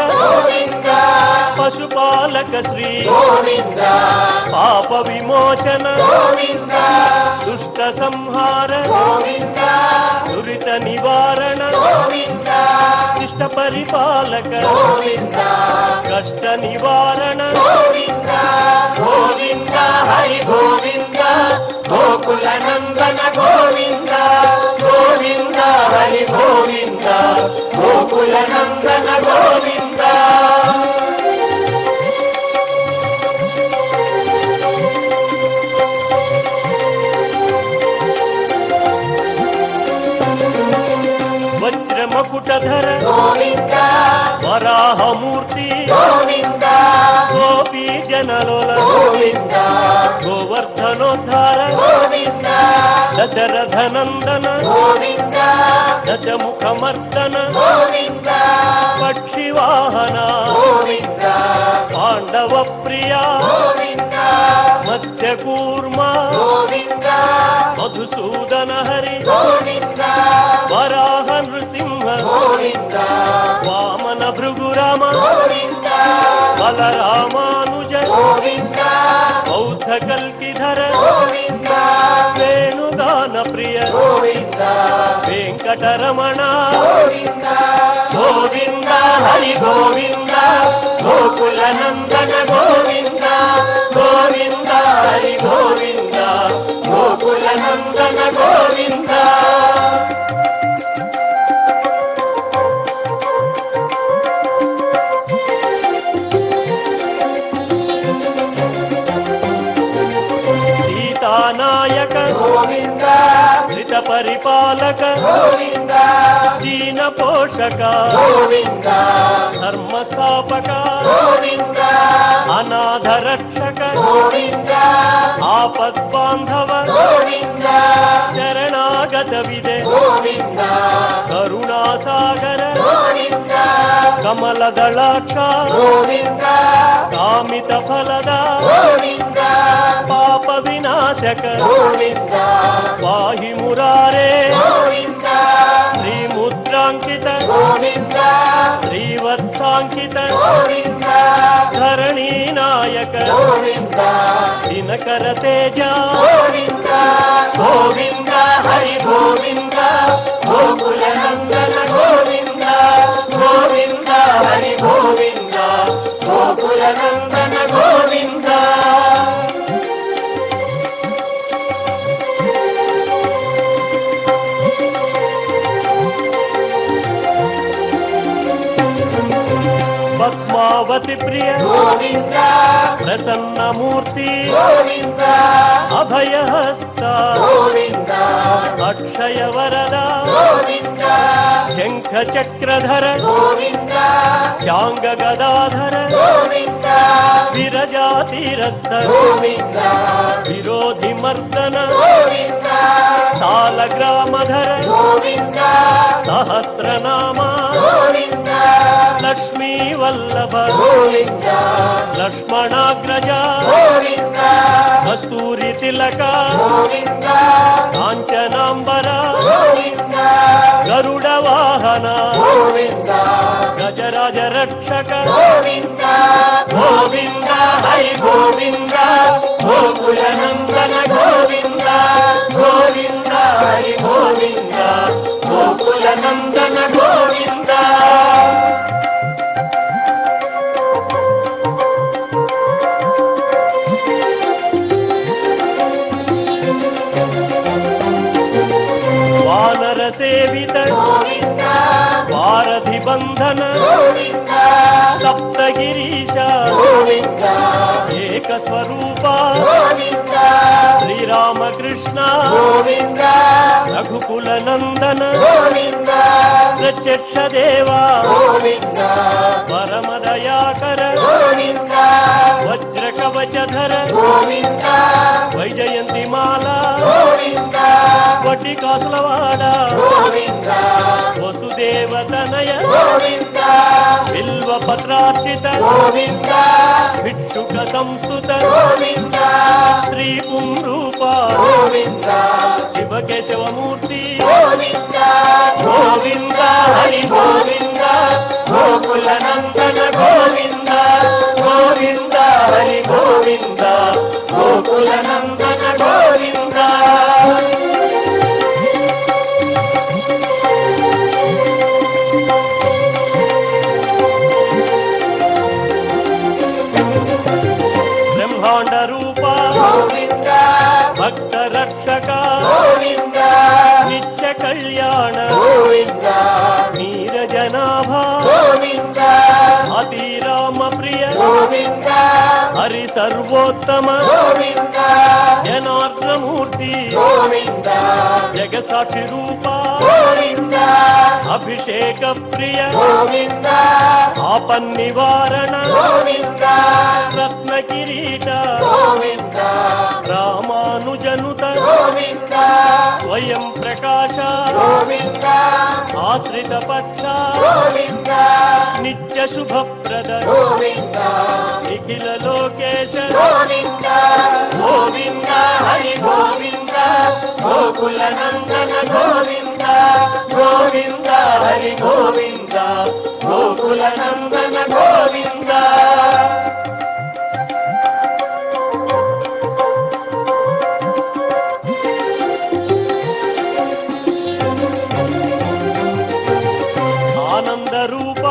పశుపాలక శ్రీ పాప విమోచన దుష్ట సంహార దురిత నివారణ శిష్ట పరిపాలక కష్ట నివారణ గోవింద హరి గోవింద గోకుల నందన గోవింద గోవింద హరి గోవింద గోకుల నందన గోవింద. వజ్రమకుటధర గోవింద వరాహమూర్తి గోవింద గోపీ జనలోల గోవింద గోవర్ధనోద్ధార గోవింద దశరథ నందన గోవింద దశముఖమర్దన గోవింద పక్షివాహన గోవింద పాండవ ప్రియ గోవింద మత్స్యకూర్మ గోవింద మధుసూదన హరి గోవింద వరాహ నృసింహ గోవింద వామన భృగురామ గోవింద బలరామానుజ గోవింద బౌద్ధ కల్కిధర గోవింద వేణుగాన ప్రియ గోవింద వెంకటరమణ గోవింద గోవింద హరి గోవింద గోకుల నందన గోవింద గోవింద హరి గోవింద గోకుల నందన గోవింద. సీతానాయక గోవింద ధృత పరిపాలక గోవింద దీన పోషక గోవింద ధర్మ స్థాపక గోవింద అనాథ రక్షక గోవింద ఆపద్ బాంధవ గోవింద శరణాగత విదే గోవింద కరుణాసాగర గోవింద కమల దళాక్ష గోవింద కామిత ఫలద గోవింద పాప వినాశక గోవింద పాహి మురారే గోవింద శ్రీముద్రాంకిత గోవింద శ్రీవత్సాంకిత గోవింద ధరణీ నాయక గోవింద దినకర తేజ గోవింద గోవింద హరి గోవింద గోకుల నందన గోవింద గోవింద హరి గోవింద గోకుల నందన గోవింద. పద్మావతి ప్రియ ప్రసన్నమూర్తి అభయహస్త అక్షయ వరద శంఖ చక్రధర శాంగ గదాధర విరజాతిరస్త విరోధి మర్దన సాలగ్రామధర సహస్రనామ లక్ష్మీ వల్లభ లక్ష్మణాగ్రజ కస్తూరి తిలక కాంచనాంబర గరుడ వాహన గజరాజ రక్షక గోవింద హరి గోవింద గోకుల నందన గోవింద గోవింద హరి గోవింద గోకుల నందన గోవింద. వానర సేవిత వారధి బంధన సప్తగిరీశ ఏక స్వరూప శ్రీరామకృష్ణ రఘుకుల నందన ప్రత్యక్ష దేవా పరమదయాకర వజ్ర కవచధర వైజయంతి మాల వడ్డీ కాసులవాడ వసుదేవతనయ బిల్వ పత్రార్చిత భిక్షుక సంస్థుత శ్రీ పుంరూప శివకేశవమూర్తి గోవింద హరి గోవింద గోకుల నందన గోవింద గోవింద హరి గోవింద గోకుల నందన గోవింద. బ్రహ్మాండ రూప భక్త రక్షక నిత్య కళ్యాణ నీరజనాభ అతిరామ ప్రియ హరి సర్వోత్తమ జనార్దనమూర్తి జగసాక్షి రూప అభిషేక ప్రియ ఆపన్నివారణ రత్న కిరీట రామానుజనుత స్వయం ప్రకాశ ఆశ్రిత పక్ష నిత్య శుభప్రద నిఖిల లోకేశ గోవింద హరి గోవింద గోకుల నందన గోవింద గోవింద హరి గోవింద గోకుల నందన గోవింద. ఆనంద రూప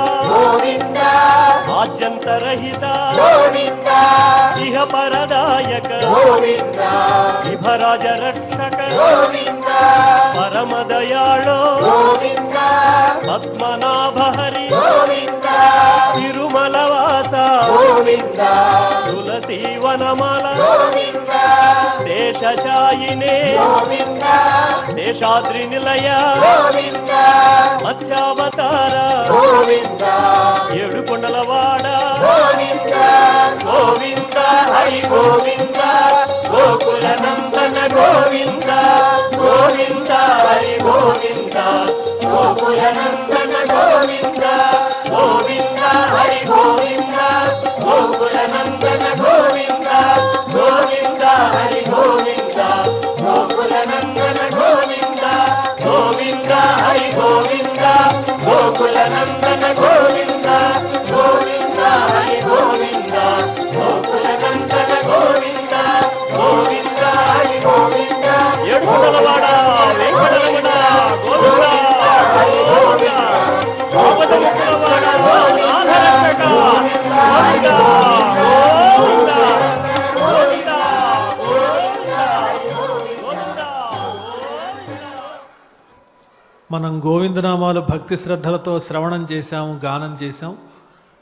ఆద్యంతరహిత ఇహ పరదాయక విభరాజ రక్షక పరమదయాళో పద్మనాభ హరి తిరుమలవాస తులసీ వనమాల శేషశాయినే శేషాద్రి నిలయ మత్స్యావతార ఏడు కొండలవాడ గోవింద హరి గోవింద గోకుల నందన గోవింద గోవింద హరి గోవింద గోకుల నందన గోవింద గోవింద హరి గోవింద గోకుల నందన గోవింద గోవింద హరి గోవింద గోకుల నందన గోవింద గోవింద హరి గోవింద గోకుల నందన గోవింద గోవింద హరి గోవింద గోకుల నందన గోవింద గోవింద హరి గోవింద. ఏడుకొండలవాడ వెంకటరమణ గోవింద గోవింద గోపదముఖలవాడ నాథరక్షక గోవింద గోవింద గోవింద గోవింద గోవింద. మనం గోవిందనామాలు భక్తి శ్రద్ధలతో శ్రవణం చేశాము, గానం చేశాం.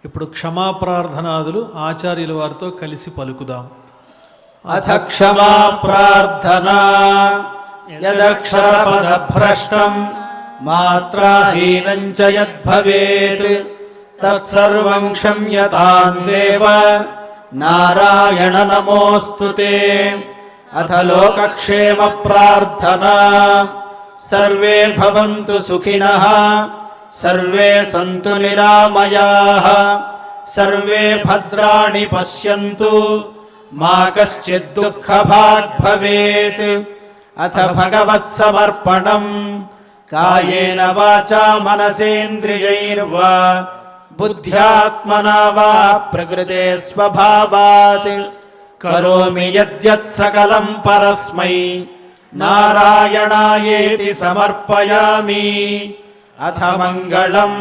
ఇప్పుడు క్షమాప్రార్థనాదులు ఆచార్యుల వారితో కలిసి పలుకుదాం. అథ క్షమా ప్రార్థనా యదక్షరపదభ్రష్టం మాత్రాహీనం చ యద్భవేత్ తత్సర్వం క్షమ్యతాం దేవ నారాయణ నమోస్తుతే. అథ లోకక్షేమ ప్రార్థనా సర్వే భవంతు సుఖినః సర్వే సంతు నిరామయాః సర్వే భద్రాణి పశ్యంతు మా కశ్చిద్ దుఃఖభాగ్ భవేత్. అథ భగవత్సమర్పణం కాయేన వాచా మనసేంద్రియైర్వా బుద్ధ్యాత్మనా వా ప్రకృతే స్వభావాత్ కరోమి యద్యత్ సకలం పరస్మై నారాయణాయేతి సమర్పయామి. అథ మంగళం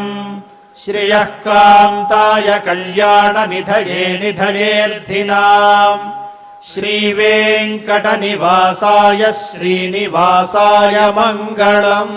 శ్రియః కాంతాయ కళ్యాణ నిధయే నిధయేర్థినాం శ్రీవేంకటనివాసాయ శ్రీనివాసాయ మంగళం.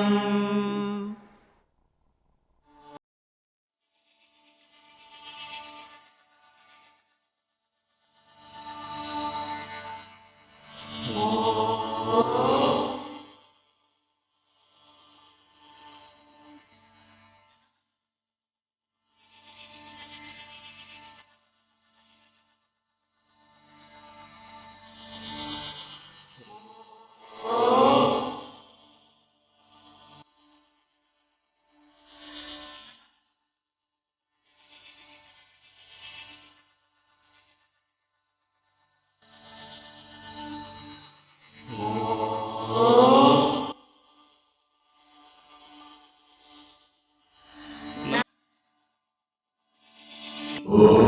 ఓం